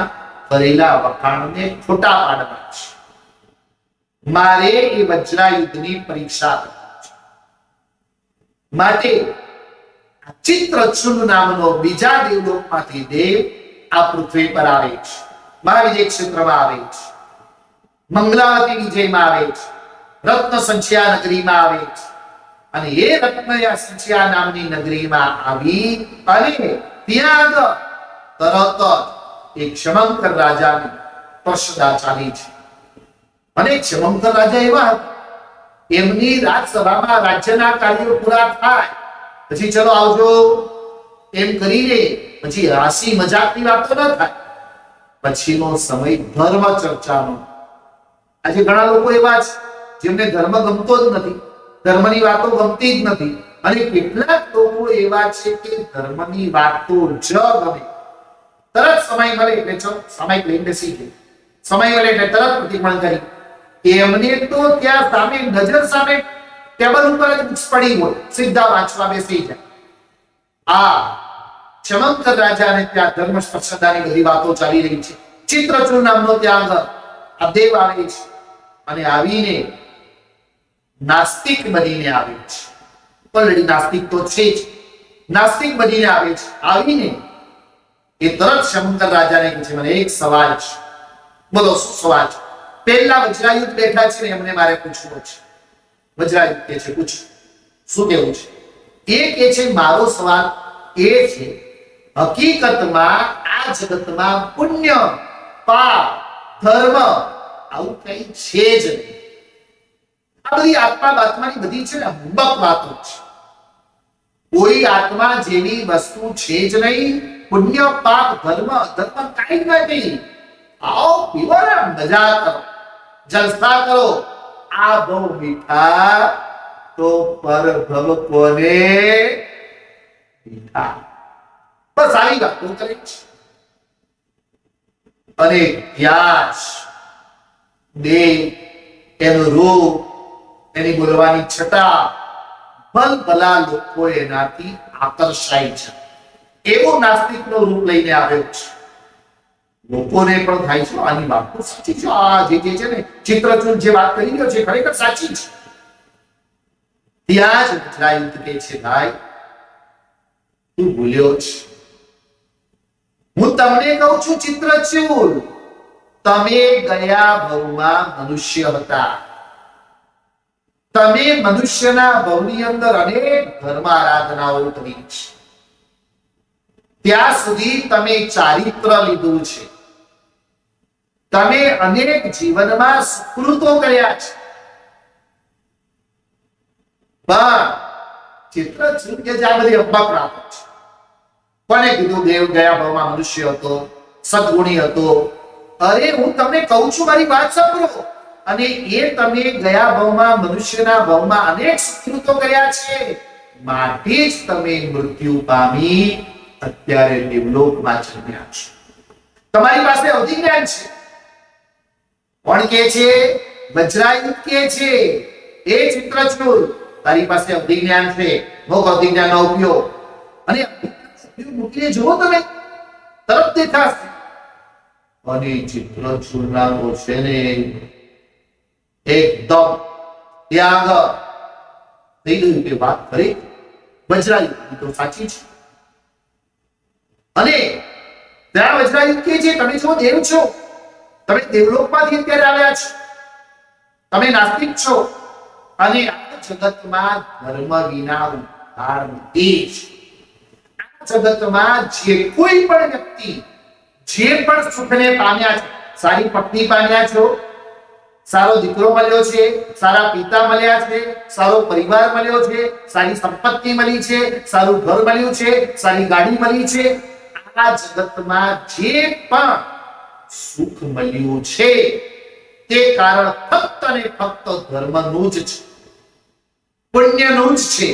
કરેલા વખાણને ખોટા પાડવા છે, મારે એ વજ્રાયુધની પરીક્ષા કરવી છે. માટે ચિત્રચૂડ નામનો બીજા દેવલોકમાંથી દેવ આ પૃથ્વી પર આવે છે, મહાવિદ્ય ક્ષેત્રમાં આવે છે, મંગલાવતી વિજયમાં આવે છે, રત્ન સંચયા નગરીમાં આવે છે. અને એ રત્ન સંચયા નામની નગરીમાં આવી અને ત્યાં તરત જ એક ક્ષેમાંકર રાજાની પ્રસદા ચાલી છે. અને ક્ષેમાંકર રાજા એવા હતા, એમની રાજસભામાં રાજ્યના કાર્યો પૂરા થાય પછી ચલો આવજો એમ કરીને પછી હાસી મજાકની વાતો ન થાય. પછીનો સમય ધર્મ ચર્ચાનો. આજે ઘણા લોકો એવા છે જેમને ધર્મ ગમતો જ નથી, ધર્મની વાતો ગમતી જ નથી, અને કેટલાક લોકો એવા છે કે ધર્મની વાતો જ ગમે. તરત સમય મળે એટલે સમય લઈને બેસી ગઈ, સમય મળે એટલે તરત પ્રતિક્રમણ કરી. એમને તો ત્યાં સામે નજર સામે ટેબલ ઉપર જ બુક્સ પડી હોય, સીધા વાંચવા બેસી જાય. આ ચમંકર રાજાને ત્યાં ધર્મ સ્પર્શતાની બધી વાતો ચાલી રહી છે. ચિત્રચૂર નામનો ત્યાં આ દેવ આવે છે અને આવીને નાસ્તિક બનીને આવે છે. ઓલરેડી નાસ્તિક તો છે જ, નાસ્તિક બનીને આવે છે. આવીને એ તરત શંકર રાજાને કહે છે, મને એક સવાલ છે. બોલો, શું સવાલ છે? પહેલા વજ્રાયુધ બેઠા છે ને એમને મારે પૂછવું છે. વજ્રાયુધ કહે છે, પૂછો, શું કેવું છે? એ કહે છે, મારો સવાલ એ છે, હકીકતમાં આ જગતમાં પુણ્ય, પાપ, ધર્મ આવું કઈ છે જ નહીં. આ બધી આત્માની બધી છે ને હુંબક વાતો છે. કોઈ આત્મા જેવી વસ્તુ છે જ નહીં. પુણ્ય, પાપ, ધર્મ, અધર્મ કઈ નથી. આવો પીવો ને, મજા કરો, જલસા કરો. આ બહુ મીઠા તો પરભવ કોને મીઠા. બસ આવી વાતો કરે છે. અને વ્યાસ દેવ, એનું રૂપ, એની બોલવાની છટા, ભલભલા લોકો એનાથી આકર્ષાય છે. એવો નાસ્તિકનો રૂપ લઈને આવ્યો છે. લોકોને પણ થાય છે આની વાત તો સાચી છે. આ જે છે ને ચિત્રચૂર જે વાત કરી રહ્યો છે ખરેખર સાચી છે. ત્યાં જ વજ્રાયુધ કહે છે, ભાઈ તું ભૂલ્યો છે. હું તમને કહું છું ચિત્રચૂર, તમે ગયા ભવમાં મનુષ્ય હતા. તમે મનુષ્યના ભવની અંદર અનેક ધર્મ આરાધનાઓ કરી છે. ત્યાં સુધી તમે ચારિત્ર લીધું છે. તમે અનેક જીવનમાં સુકૃતો કર્યા છે. પણ ચિત્રચૂર કે આ બધી અબ્બક વાતો છે. કોને કીધું દેવ ગયા ભાવમાં મનુષ્ય હતો, સદગુણી હતો? અરે હું તમને કહું છું, મારી વાત સાંભળો. અને એ તમે ગયા ભાવમાં મનુષ્યના ભાવમાં અનેક સુકૃતો કર્યા છે, માટે જ તમે મૃત્યુ પામી અત્યારે દેવલોકમાં જન્મ્યા છો. તમારી પાસે અવધિ જ્ઞાન છે. કોણ કે છે? વજ્રાયુધ કે છે, એ ચિત્રચૂર તારી પાસે અવધિ જ્ઞાન છે, ભોગ અવધિ જ્ઞાનનો ઉપયોગ. અને મૂકીને જુઓ, તમે તરત દેખાશે. અને ચિત્રચૂરના તો છે ને એકદમ ત્યાં થઈ ગયું કે વાત કરી વજ્રાયુધ તો સાચી છે. અને ત્યાં વજ્રાયુધ કે છે, તમે જો દેવ છો, તમે દેવલોકમાંથી અત્યારે આવ્યા છો, તમે નાસ્તિક છો, અને આ જગતમાં ધર્મ વિના ઉદ્ધાર નથી. આ જગતમાં જે કોઈ પણ વ્યક્તિ જે પણ સુખને પામ્યા છે, સારી પત્ની પામ્યા છો, સારો દીકરો મળ્યો છે, સારા પિતા મળ્યા છે, સારો પરિવાર મળ્યો છે, સારી સંપત્તિ મળી છે, સારું ઘર મળ્યું છે, સારી ગાડી મળી છે, આ જગતમાં જે પણ સુખ મળ્યું છે તે કારણ ફક્ત અને ફક્ત ધર્મનું જ છે, પુણ્યનું જ છે.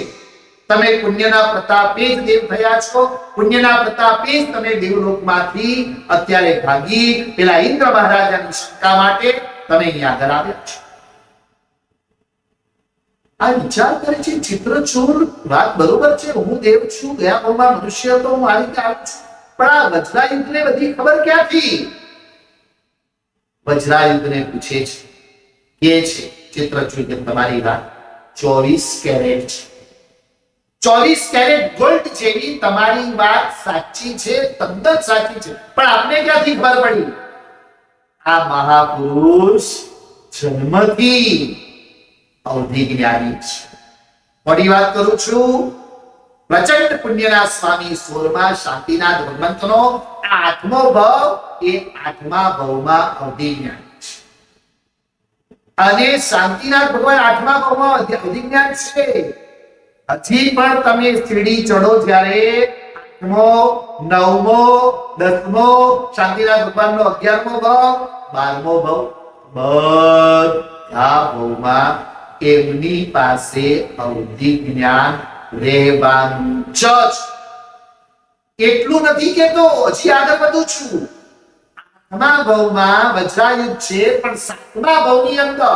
તમે પુણ્યના પ્રતાપે જ દેવ થયા છો. પુણ્યના પ્રતાપે જ તમે દેવલોકમાંથી અત્યારે ભાગી પેલા ઇન્દ્ર મહારાજાની શંકા માટે તમે અહીંયા આગળ આવ્યા છો. આ વિચાર કરે છે ચિત્રચૂર, વાત બરોબર છે, હું દેવ છું, ગયા ભાવમાં મનુષ્ય હતો, હું આ રીતે આવ્યો છું. પણ આ વજ્રાયુધને બધી ખબર ક્યાંથી? વજ્રાયુધને પૂછે છે, કે છે ચિત્રચૂર કે તમારી વાત 24 કેરેટ છે. 24 કેરેટ ગોલ્ડ જેવી તમારી વાત સાચી છે, તદ્દન સાચી છે. પણ આપને ક્યાંથી ખબર પડી? આ મહાપુરુષ જન્મથી અવધિ જ્ઞાની છે. મોટી વાત કરું છું. પ્રચંડ પુણ્યના સ્વામી સોરમાં શાંતિનાથ ભગવંતનો આઠમો ભાવ, એ આઠમા ભાવમાં અવધિ જ્ઞાની છે. અને શાંતિનાથ ભગવાન આઠમા ભાવમાં અવધિ જ્ઞાન છે. હજી પણ તમે સીડી ચડો, જ્યારે આઠમો, નવમો, 10મો શાંતિનાથ ભગવાનનો 11મો ભાવ, 12મો ભાવ, બધા ભવમાં એમની પાસે અવધિ જ્ઞાન રહેવાનું જ છે. એટલું નથી કેતો, હજી આગળ વધું છું. આઠમા ભવમાં વજ્રાયુધ છે, પણ સાતમા ભવની અંદર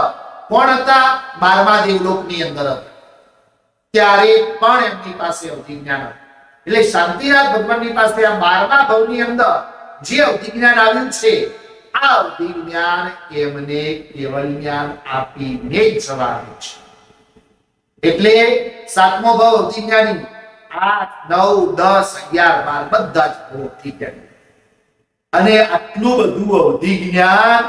કોણ હતા? 12મા દેવલોકની અંદર હતા. ત્યારે પણ એમની પાસે અવધિ જ્ઞાન હતું. એટલે શાંતિનાથ ભગવાનની પાસે આ 12મા ભવની અંદર જે અવધિ જ્ઞાન આવ્યું છે, આ અવધિ જ્ઞાન એમને કેવલ જ્ઞાન આપીને જ જવાનું છે. એટલે સાતમો ભવ અવધિ જ્ઞાની, 8, 9, 10, 11, 12 બધા જ ભવ અવધિ જ્ઞાની. અને આટલું બધું અવધિ જ્ઞાન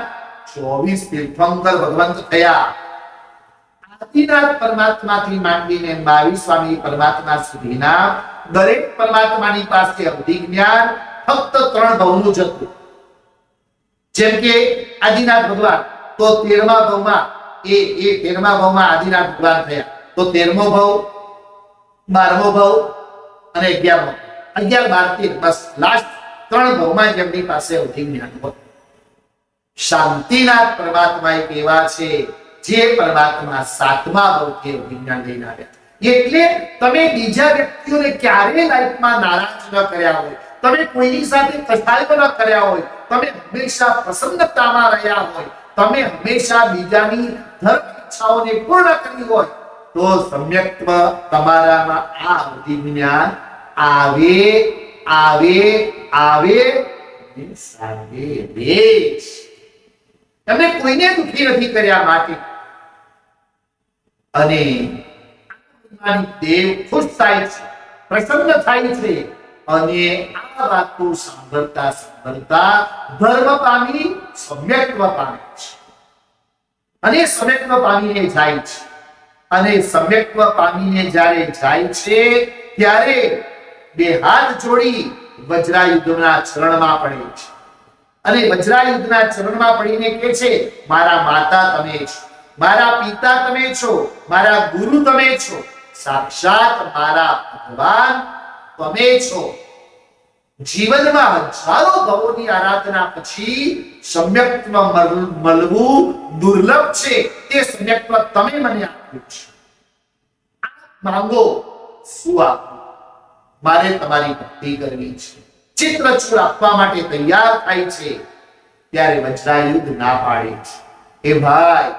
24 તીર્થંકર ભગવંત થયા. આદિનાથ પરમાત્માથી માંડીને 22 સ્વામી પરમાત્મા સુધીના દરેક પરમાત્માની પાસે અવધિ જ્ઞાન ફક્ત 3 ભવનું જ હતું. જેમ કે આદિનાથ ભગવાન તો 13મા ભવમાં એ 13મા ભવમાં આદિનાથ ભગવાન થયા. તો 13મો ભવ, 12મો ભવ અને 11મો, 11, 12, 13 બસ લાસ્ટ 3 ભવમાં જ એમની પાસે અવધિ જ્ઞાન હતું. શાંતિનાથ પરમાત્મા એક એવા છે જે પરમાત્મા 7મા ભવથી અવધિ જ્ઞાન લઈને આવ્યા. એટલે તમે બીજા વ્યક્તિઓને ક્યારેય લાઈફમાં નારાજ ન કર્યા હોય, તમે કોઈની સાથે કસાયો ન કર્યા હોય, તમે હંમેશા પ્રસન્નતામાં રહ્યા હોય, તમે હંમેશા બીજાની ધર્મ ઈચ્છાઓને પૂર્ણ કરી હોય, તો સમ્યક્ત્વ તમારામાં આ અવધિ જ્ઞાન આવે આવે આવે અને સાવે રેજ. તમે કોઈને દુખી નથી કર્યા માટે. અને દેવ ખુશ થાય છે, પ્રસન્ન થાય છે. અને આ વાતો સાંભળતા સાંભળતા ધર્મ પામી સમ્યક્ત્વ પામે છે. અને સમ્યક્ત્વ પામીને જાય છે. અને સમ્યક્ત્વ પામીને જ્યારે જાય છે ત્યારે બે હાથ જોડી વજ્રાયુધના ચરણમાં પડે છે. અને વજ્રાયુધના ચરણમાં પડીને કહે છે, મારા માતા તમે છો, મારા પિતા તમે છો, મારા ગુરુ તમે છો, સાક્ષાત મારા ભગવાન તમે છો. જીવનમાં હજારો ભવોની આરાધના પછી સમ્યક્ત્વ મળવું દુર્લભ છે. તે સમ્યક્ત્વ તમે મને આપ્યું છે. માંગો, શું આપું? મારે તમારી ભક્તિ કરવી છે. ચિત્રચૂર આપવા માટે તૈયાર થાય છે ત્યારે વજ્રાયુધ ના પાડે છે. એ ભાઈ,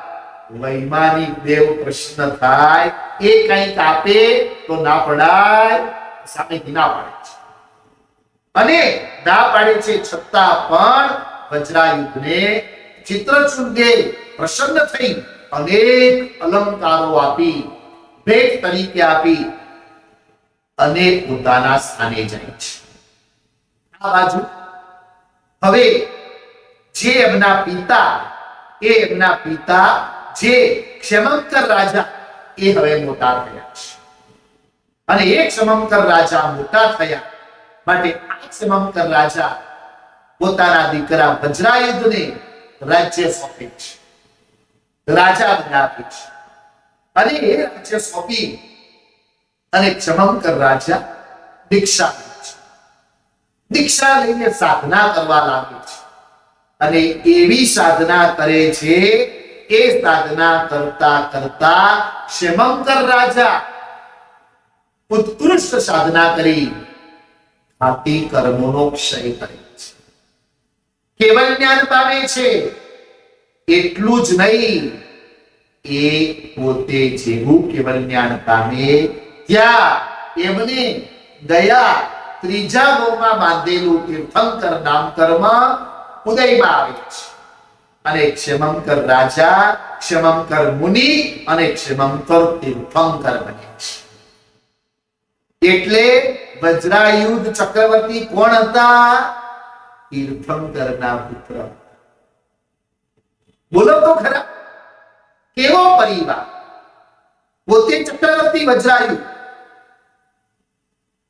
વૈમાનિક દેવ પ્રશ્ન થાય, એ કંઈક આપે તો ના પડાય, સામેથી ના પાડે છે. અને ના પાડે છે છતાં પણ વજ્રાયુધને ચિત્રચૂર દેવ પ્રસન્ન થઈ અનેક અલંકારો આપી, ભેટ તરીકે આપી અને પોતાના સ્થાને જાય છે. આ બાજુ હવે જે એમના પિતા જે ક્ષમંકર રાજા, એ હવે મોટા થયા છે. અને એ ક્ષમંકર રાજા મોટા થયા માટે આ ક્ષમંકર રાજા પોતાના દીકરા વજ્રાયુધને રાજ્ય સોંપે છે, રાજા બનાવે છે. અને એ રાજ્ય સોંપી અને ક્ષમંકર રાજા દીક્ષા લે છે. દીક્ષા લઈને સાધના કરવા લાગે છે. અને એવી સાધના કરે છે, એ સાધના કરતા કરતા ક્ષમંકર રાજા ઉત્કૃષ્ટ સાધના કરી આથી કર્મોનો ક્ષય કરે છે, કેવલ જ્ઞાન પામે છે. એટલું જ નહીં, એ પોતે જેવું કેવલ જ્ઞાન પામે ત્યાં એમને દયા ત્રીજા ભવમાં બાંધેલું તીર્થંકર નામ કર્મ ઉદયમાં આવે છે. અને ક્ષમંકર રાજા, ક્ષમંકર મુનિ અને ક્ષમંકર તીર્થંકર બને છે. એટલે વજ્રાયુધ ચક્રવર્તી કોણ હતા? તીર્થંકરના પુત્ર. બોલો તો ખરા, કેવો પરિવાર! પોતે ચક્રવર્તી વજ્રાયુધ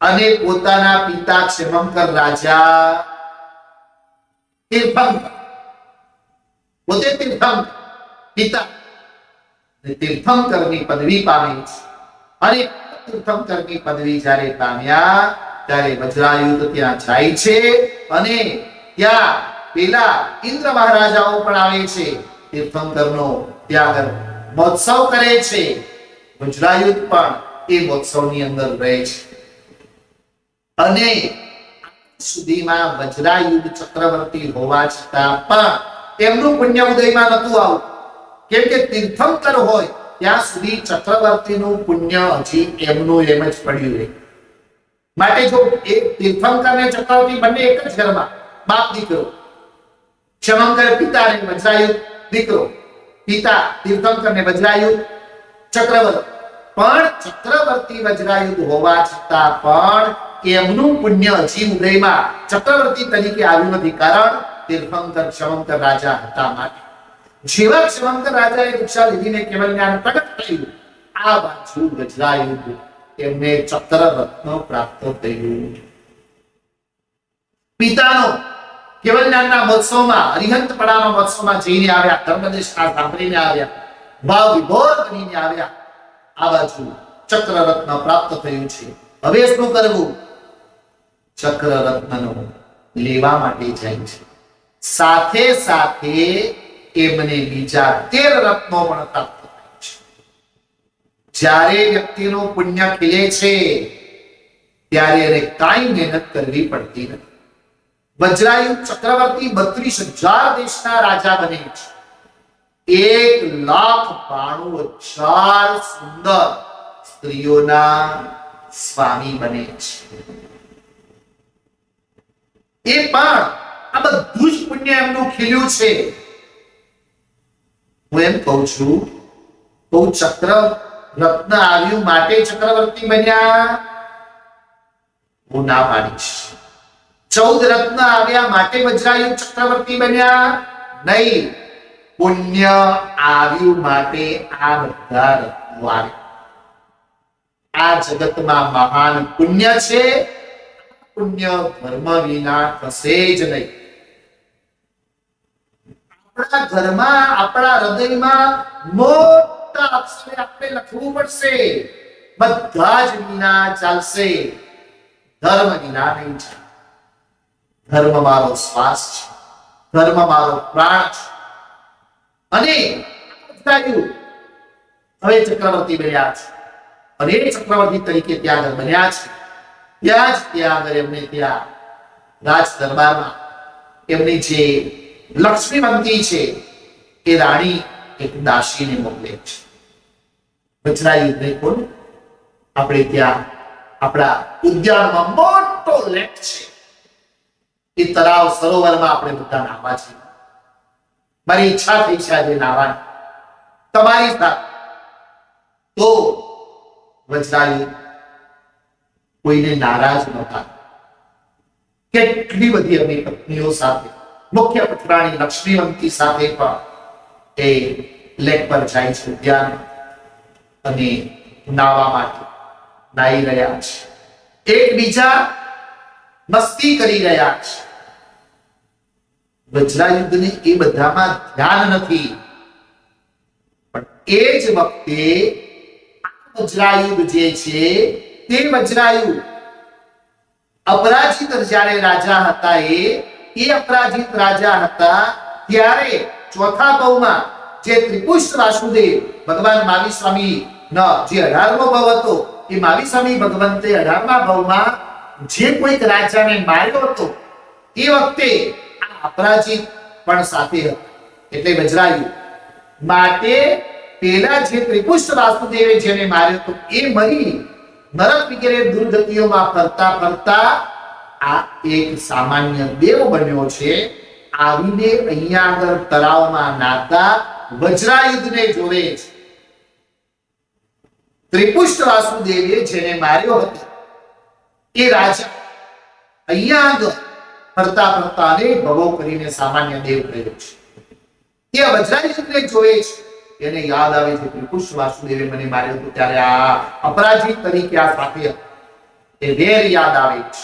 અને પોતાના પિતા ક્ષમંકર રાજા તીર્થંકર, પોતે તીર્થંકર પિતા, તીર્થંકરની પદવી પામે છે. અને તીર્થંકરની પદવી જ્યારે પામ્યા ત્યારે વજ્રાયુધ ત્યાં જાય છે. અને ત્યાં પેલા ઇન્દ્ર મહારાજાઓ પણ આવે છે તીર્થંકરનો ત્યાં આગળ મહોત્સવ કરે છે. વજ્રાયુધ પણ એ મહોત્સવની અંદર રહે છે. અને સુધીમાં વજ્રાયુધ ચક્રવર્તી હોવા છતાં પણ તેમનું પુણ્ય ઉદયમાં નતું આવું. કેમ કે તીર્થંકર હોય ત્યાં સુધી ચક્રવર્તીનું પુણ્ય હજી એમનું એમ જ પડ્યું રહે. માટે જો એક તીર્થંકર ને ચક્રવર્તી બંને એક જ ઘરમાં, બાપ દીકરો, ક્ષમંકર પિતા ને વજ્રાયુધ દીકરો, પિતા તીર્થંકર ને વજ્રાયુધ ચક્રવર્તી, પણ ચક્રવર્તી વજ્રાયુધ હોવા છતાં પણ એમનું પુણ્ય હજી ઉદયમાં ચક્રવર્તી તરીકે આવ્યું નથી. કારણ તીર્થંકર ક્ષમંકર રાજા હતા. માટે જેવા ક્ષમંકર રાજાએ દીક્ષા લીધીને કેવલ જ્ઞાન પ્રગટ થયું, આ બાજુ વજ્રાયુધ એમને ચક્ર રત્ન પ્રાપ્ત થયું. પિતાનો કેવલ જ્ઞાનના મહોત્સવમાં, અરિહંતપડાના મહોત્સવમાં જઈને આવ્યા, ધર્મદેશના સાંભળીને આવ્યા, ભાવ વિભોર બનીને આવ્યા. આ બાજુ ચક્ર રત્ન પ્રાપ્ત થયું છે. હવે શું કરવું? ચક્ર રત્નનો લેવા માટે જાય છે. સાથે સાથે એમને બીજા 13 રત્નો પણ પ્રાપ્ત થાય છે. જ્યારે વ્યક્તિનું પુણ્ય ખીલે છે ત્યારે એને કાંઈ મહેનત કરવી પડતી નથી. વજ્રાયુધ ચક્રવર્તી 32,000 દેશના રાજા બને છે. 1,92,000 સુંદર સ્ત્રીઓના સ્વામી બને છે. એ પણ આ બધું જ પુણ્ય એમનું ખીલ્યું છે. હું એમ કહું છું, બહુ ચક્ર રત્ન આવ્યું માટે ચક્રવર્તી બન્યા? હું ના પાડીશ. 14 રત્ન આવ્યા માટે વજ્રાયુધ ચક્રવર્તી બન્યા? નહીં. પુણ્ય આવ્યું માટે આ બધા રત્નો આવ્યા. આ જગતમાં મહાન પુણ્ય છે. પુણ્ય ધર્મ વિના થશે જ નહીં. આપણા ઘરમાં, આપણા હૃદયમાં મોટા અક્ષરે આપણે લખવું પડશે, બધા જ વિના ચાલશે, ધર્મ વિના નહીં ચાલે. ધર્મ મારો શ્વાસ છે, ધર્મ મારો પ્રાણ છે. અને હવે ચક્રવર્તી બન્યા છે. અને એ ચક્રવર્તી તરીકે ત્યાં આગળ બન્યા છે. ત્યાં આગળ એમને ત્યાં રાજ દરબારમાં એમની જે લક્ષ્મીવંતી છે એ રાણી એક દાસીને મોકલે છે. વજ્રાયુધને કોણ આપણે ત્યાં આપણા ઉદ્યાનમાં મોટો લેક છે, એ તળાવ સરોવરમાં આપણે બધા નાહવા છીએ. મારી ઈચ્છા થઈ છે આજે નાહવાની તમારી સાથે. તો વજ્રાયુધ કોઈને નારાજ નહોતા. કેટલી બધી એમની પત્નીઓ સાથે, મુખ્ય પુત્રાણી લક્ષ્મીવંતી સાથે પણ એ લેક પર જાય છે ઉદ્યાન, અને નાહવા માટે નાહી રહ્યા છે. એકબીજા મસ્તી કરી રહ્યા છે. વજ્રાયુધને એ બધામાં ધ્યાન નથી. પણ એ જ વખતે વજ્રાયુધ જે છે તે વજ્રાયુધ અપરાજિત જ્યારે રાજા હતા, એ અપરાજિત રાજા હતા ત્યારે ચોથા ભાવમાં જે ત્રિપુષ્ટ વાસુદેવ ભગવાન મહાવીર સ્વામી નો જે 18મો ભાવ હતો, એ મહાવીર સ્વામી ભગવંતે 18મા ભાવમાં જે કોઈક રાજાને માર્યો હતો, એ વખતે આ અપરાજિત પણ સાથે હતો. એટલે વજ્રાયુધ માટે પેલા જે ત્રિપુષ્ટ વાસુદેવે જેને માર્યો હતો એ મરી નરક વગેરે દુર્ગતિઓમાં ફરતા ફરતા આ એક સામાન્ય દેવ બન્યો છે. આવીને અહીંયા આગળ તળાવમાં નાતા વજ્રાયુધને જોવે છે. ત્રિપુષ્ટ વાસુદેવે જેને માર્યો હતો એ રાજા અહીંયા આગળ ફરતા ફરતા અનેક ભવો કરીને સામાન્ય દેવ થયો છે. તે વજ્રાયુધને જોવે છે. એને યાદ આવે છે ત્રિપુષ્ટ વાસુદેવે મને માર્યો હતો ત્યારે આ અપરાજિત તરીકે આ સાથે હતો. એ વેર યાદ આવે છે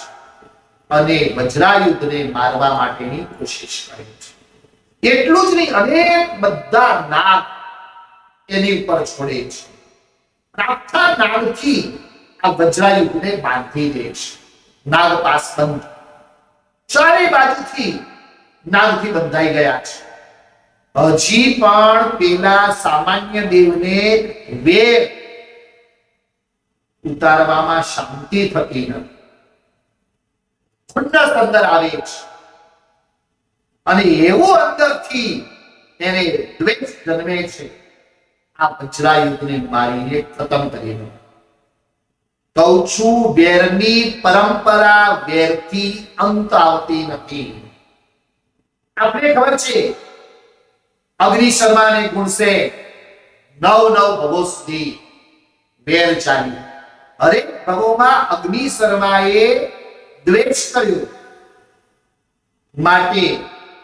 અને વજ્રાયુધને મારવા માટેની કોશિશ કરે છે. એટલું જ નહીં, અનેક બધા નાગ એની ઉપર છોડે છે. આખા નાગથી આ વજ્રાયુધને બાંધી દે છે. નાગપાસ બંધ, ચારે બાજુથી નાગથી બંધાઈ ગયા છે. હજી પણ પેલા સામાન્ય દેવને વેર ઉતારવામાં શાંતિ થતી નથી. ખુન્નસ અંદર આવે છે અને એવું અંદરથી એને દ્વેષ જન્મે છે. આ વજ્રાયુધને મારીને ખતમ કરી દો. કહું છું, વેરની પરંપરા વેરથી અંત આવતી નથી. આપણે ખબર છે અગ્નિ શર્માને ગુણસે 9 ભવો સુધી વેર ચાલ્યું. અરે ભવોમાં અગ્નિ શર્માએ દ્વેષ કર્યો માટે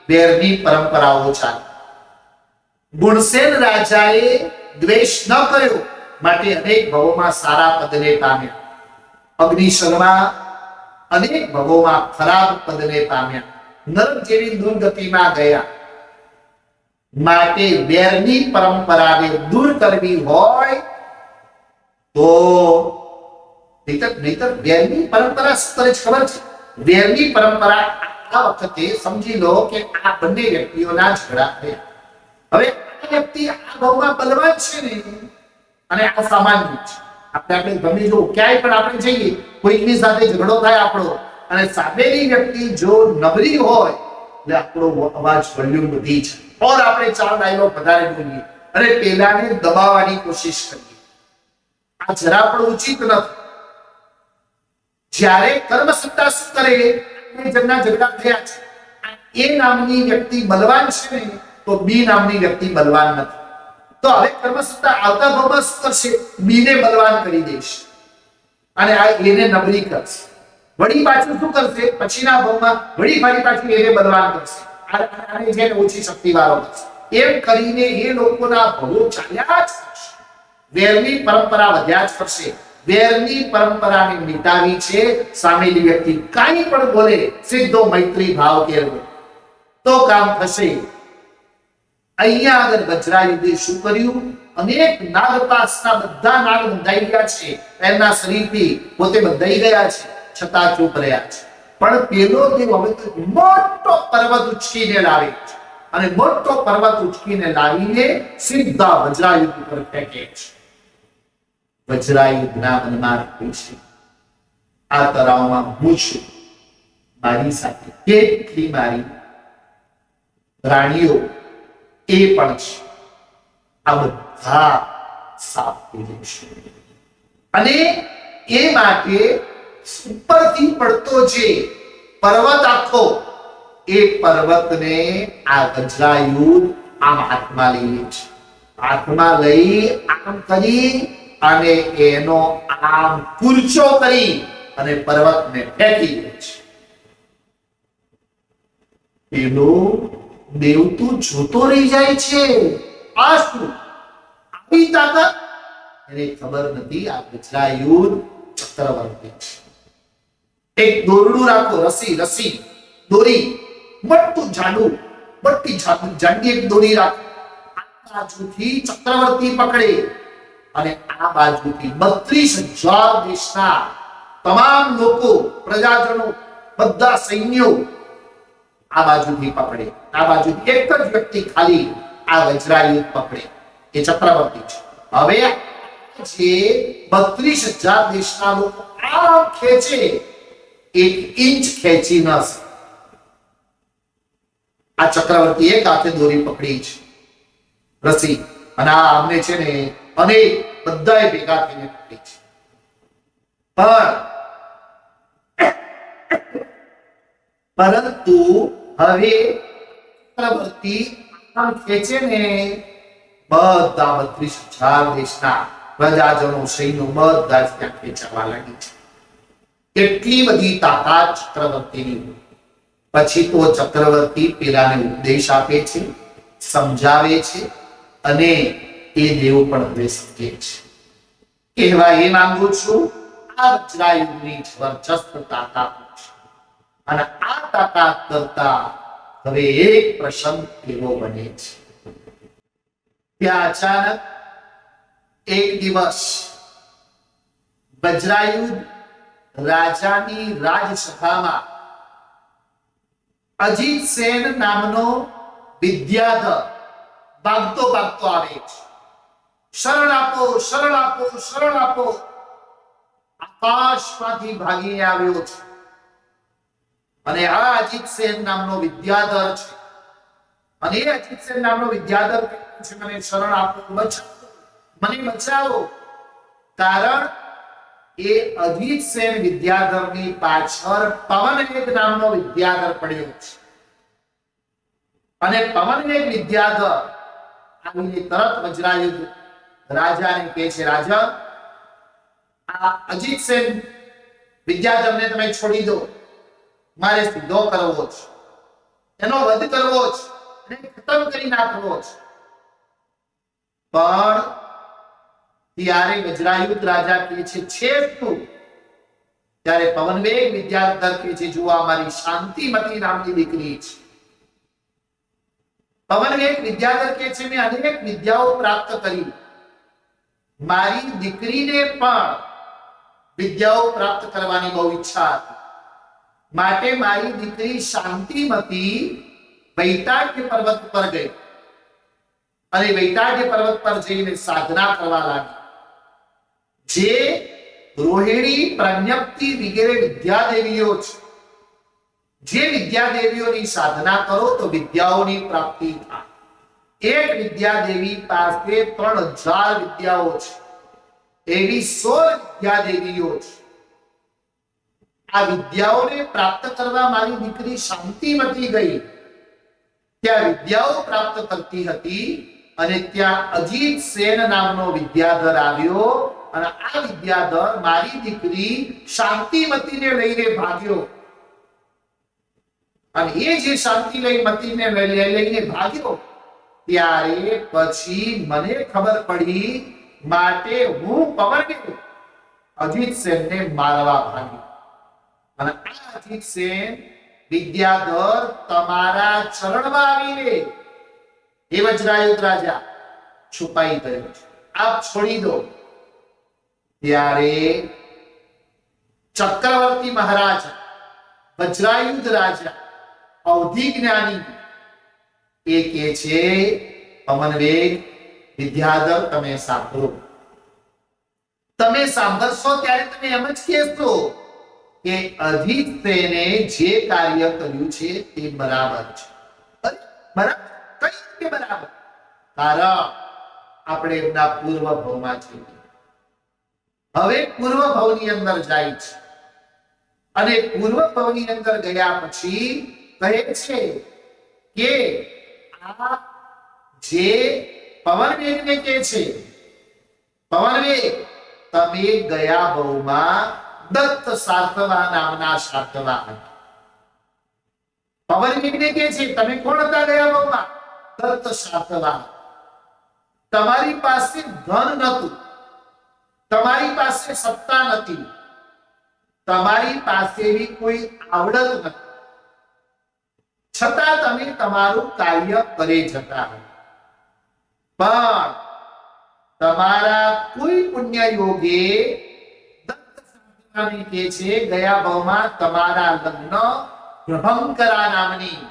વેરની પરંપરાઓ ચાલી. ગુણસેન રાજાએ દ્વેષ ન કર્યો માટે અનેક ભવોમાં સારા પદને પામ્યા. અગ્નિ શર્મા અનેક ભવોમાં ખરાબ પદને પામ્યા, નરક જેવી દુર્ગતિમાં ગયા. માટે વેરની પરંપરાને દૂર કરવી હોય તો નહીતર વેરની પરંપરા શું કરે છે ખબર છે? વેરની પરંપરા આ વખતે સમજી લો કે આ બંને વ્યક્તિઓના ઝઘડા થયા. હવે આ વ્યક્તિ આ ભાવમાં બલવાન છે ને, અને આ સામાન્ય છે. આપણે ગમે જો ક્યાંય પણ આપણે જઈએ, કોઈકની સાથે ઝઘડો થાય આપણો, અને સામેની વ્યક્તિ જો નબળી હોય એટલે આપણો અવાજ વોલ્યુમ વધી છે, ઓર આપણે 4 ડાયલોગ વધારે બોલીએ અને પેલાને દબાવવાની કોશિશ કરીએ. આ જરા પણ ઉચિત નથી. જ્યારે કર્મસત્તા શું કરે, જેમના ઝઘડા થયા છે, એ નામની વ્યક્તિ બલવાન છે ને, તો બી નામની વ્યક્તિ બલવાન નથી. તો હવે કર્મસત્તા આવતા ભાવમાં શું કરશે? બી ને બલવાન કરી દેશે અને આ એને નબળી કરશે. વળી પાછું શું કરશે? પછીના ભાવમાં વળી ફરી પાછું એને બલવાન કરશે, અને જેને ઓછી શક્તિ વાળો કરશે. એમ કરીને એ લોકોના ભવો ચાલ્યા જ કરશે. વેરની પરંપરા વધ્યા જ કરશે. વેરની પરંપરાને મિટાવી છે. સામેની વ્યક્તિ કાંઈ પણ બોલે, સીધો મૈત્રી ભાવ કેળવો તો કામ થશે. અહીંયા આગળ વજ્રાયુધે શું કર્યું? અનેક નાગપાસના બધા નાગ બંધાઈ ગયા છે, એમના શરીરથી પોતે બંધાઈ ગયા છે, છતાં ચૂપ રહ્યા છે. પણ પેલો દેવ હવે તો મોટો પર્વત ઉચકીને લાવે છે, અને મોટો પર્વત ઉચકીને લાવીને સીધા વજ્રાયુધ ઉપર ફેંકે છે. વજ્રાયુધના મનમાં પૂછે, આ તરાવમાં હું છું, મારી સાથે કેટલી મારી રાણીઓ એ પણ છે, આ બધા સાફ થઈ જશે. અને એ માટે ઉપરથી પડતો જે પર્વત આખો, એ પર્વતને આ વજ્રાયુધ આમ હાથમાં લઈ લે છે. હાથમાં લઈ આમ કરી અને એનો આમ કૂરચો કરી અને પર્વતને ફેંકી દે છે. પેલો દેવ તો જોતો રહી જાય છે. આ શું આવી તાકાત? એને ખબર નથી આ વજ્રાયુધ ચક્રવર્તી છે. એક દોરડું રાખો, રસી દોરી, મોટું જાડું, મોટી જાડી એક દોરી રાખો. આ બાજુથી ચક્રવર્તી પકડે અને આ બાજુથી 32,000 દેશના તમામ લોકો, પ્રજાજનો, બધા સૈન્યો આ બાજુથી પકડે. આ બાજુથી એક જ વ્યક્તિ ખાલી આ વજ્રાયુધ પકડે, એ ચક્રવર્તી છે. હવે જે 32,000 દેશના લોકો આમ ખેંચે, 1 ઇંચ ખેંચી ન શકે. આ ચક્રવર્તી એક હાથે દોરી પકડી છે, રસી, અને આ અમને છે ને અનેક બધાએ ભેગા થઈને પકડી છે. પરંતુ હવે ચક્રવર્તી આમ ખેંચે ને, બધા 32,000 દેશના પ્રજાજનો, સૈન્યો બધા જ ત્યાં ખેંચાવા લાગી છે. કેટલી બધી તાકાત ચક્રવર્તીની. પછી તો ચક્રવર્તી પેલાને ઉપદેશ આપે છે, સમજાવે છે, અને એ દેવ પણ હવે સમજે છે. કહેવા એ માંગુ છું, આ વજ્રાયુધની જબરજસ્ત તાકાત છે, અને આ તાકાત કરતા હવે એક પ્રસંગ એવો બને છે. ત્યાં અચાનક એક દિવસ વજ્રાયુધ રાજાની રાજસભામાં અજીત સેન નામનો વિદ્યાધર ભાગતો ભાગતો આવે છે. શરણ આપો, શરણ આપો, શરણ આપો. આકાશમાંથી ભાગીને આવ્યો છે. અને આ અજીતસેન નામનો વિદ્યાધર છે. અને એ અજીતસેન નામનો વિદ્યાધર છે, મને શરણ આપો, બચાવો, મને બચાવો. કારણ એ અજીતસેન વિદ્યાધરની પાછળ પવનવેગ નામનો વિદ્યાધર પડ્યો છે. અને પવનવેગ વિદ્યાધર આવીને તરત વજ્રાયુધ રાજાને કહે છે, રાજા, આ અજીતસેન વિદ્યાધરને તમે છોડી દો, મારે સીધો કરવો છે, એનો વધ કરવો છે, એને ખતમ કરી નાખવો છે. પણ ત્યારે વજ્રાયુધ રાજા કહે છે શું? ત્યારે પવનવેગ વિદ્યાધર કહે છે, જુઓ મારી શાંતિમતી નામની દીકરી છે. પવનવેગ વિદ્યાધર કહે છે, મેં અનેક વિદ્યાઓ પ્રાપ્ત કરી, મારી દીકરીને પણ વિદ્યાઓ પ્રાપ્ત કરવાની બહુ ઈચ્છા હતી. માટે મારી દીકરી શાંતિમતી વૈતાગ્ય પર્વત પર ગઈ અને વૈતાગ્ય પર્વત પર જઈને સાધના કરવા લાગી. જે રોહિણી, પ્રજ્ઞપ્તિ વગેરે વિદ્યાદેવીઓ છે, જે વિદ્યાદેવીઓની સાધના કરો તો વિદ્યાઓની પ્રાપ્તિ થાય. એક વિદ્યાદેવી પાસે 3000 વિદ્યાઓ છે. એવી 16 વિદ્યાદેવીઓ છે. આ વિદ્યાઓને પ્રાપ્ત કરવા મારી દીકરી શાંતિમતી ગઈ. ત્યાં વિદ્યાઓ પ્રાપ્ત કરતી હતી અને ત્યાં અજીતસેન નામનો વિદ્યાધર આવ્યો અને આ વિદ્યાધર મારી દીકરી શાંતિમતીને લઈને ભાગ્યો. અને એ જે શાંતિમતીને લઈને ભાગ્યો ત્યારે પછી મને ખબર પડી, માટે હું પવનવેગ અજીતસેનને મારવા ભાગ્યો. અને આ અજીતસેન વિદ્યાધર તમારા ચરણમાં આવીને, હે વજ્રાયુધ રાજા, છુપાઈ ગયો છે, આપ છોડી દો. ત્યારે ચક્રવર્તી મહારાજ, વજ્રાયુધ રાજા, અવધિ જ્ઞાની એ કહે છે, પવનવેગ વિદ્યાધર, તમે સાંભળો. તમે સાંભળશો ત્યારે તમે એમ જ કહેશો કે અજીતસેને જે કાર્ય કર્યું છે તે બરાબર છે. બરાબર કઈ રીતે બરાબર? કારણ આપણે એમના પૂર્વ ભવમાં છીએ. હવે પૂર્વ ભવની અંદર જાય છે અને પૂર્વ ભવની અંદર ગયા પછી કહે છે કે આ જે પવનવેગને કહે છે, પવનવેગ, તમે ગયા ભવમાં દત્ત સાર્થવા નામના સાર્થવા હતા. પવનવેગને કહે છે, તમે કોણ હતા ગયા ભવમાં? દત્ત સાર્થવા. તમારી પાસે ધન નહોતું, તમારી પાસે સત્તા નથી, તમારી પાસે કોઈ આવડત નથી, છતાં તમે તમારું કાર્ય કરી જતા હતા. પણ તમારા કોઈ પુણ્ય યોગે દત્ત કહે છે, ગયા ભાવમાં તમારા લગ્ન ભ્રભંકરા નામની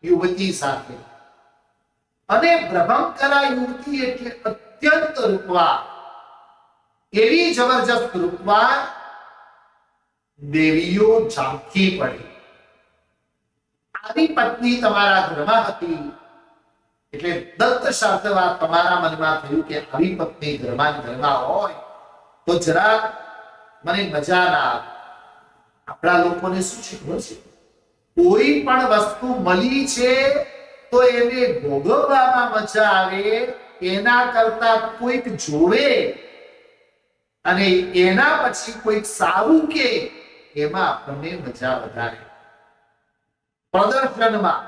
યુવતી સાથે. અને ભ્રભંકરા યુવતી એટલે અત્યંત રૂપવાન, એવી જબરજસ્ત રૂપવાન, દેવીઓ ઝાંખી પડી. આવી પત્ની તમારા ઘરમાં હતી એટલે દત્ત શાર્થવા તમારા મનમાં થયું કે આવી પત્ની ઘરમાં હોય તો જરા મને મજા ના આવે. આપણા લોકોને શું છે ખબર છે? કોઈ પણ વસ્તુ મળી છે તો એને ભોગવવામાં મજા આવે એના કરતા કોઈક જોવે અને એના પછી કોઈક સારું કે એમાં આપણને મજા વધારે. પ્રદર્શનમાં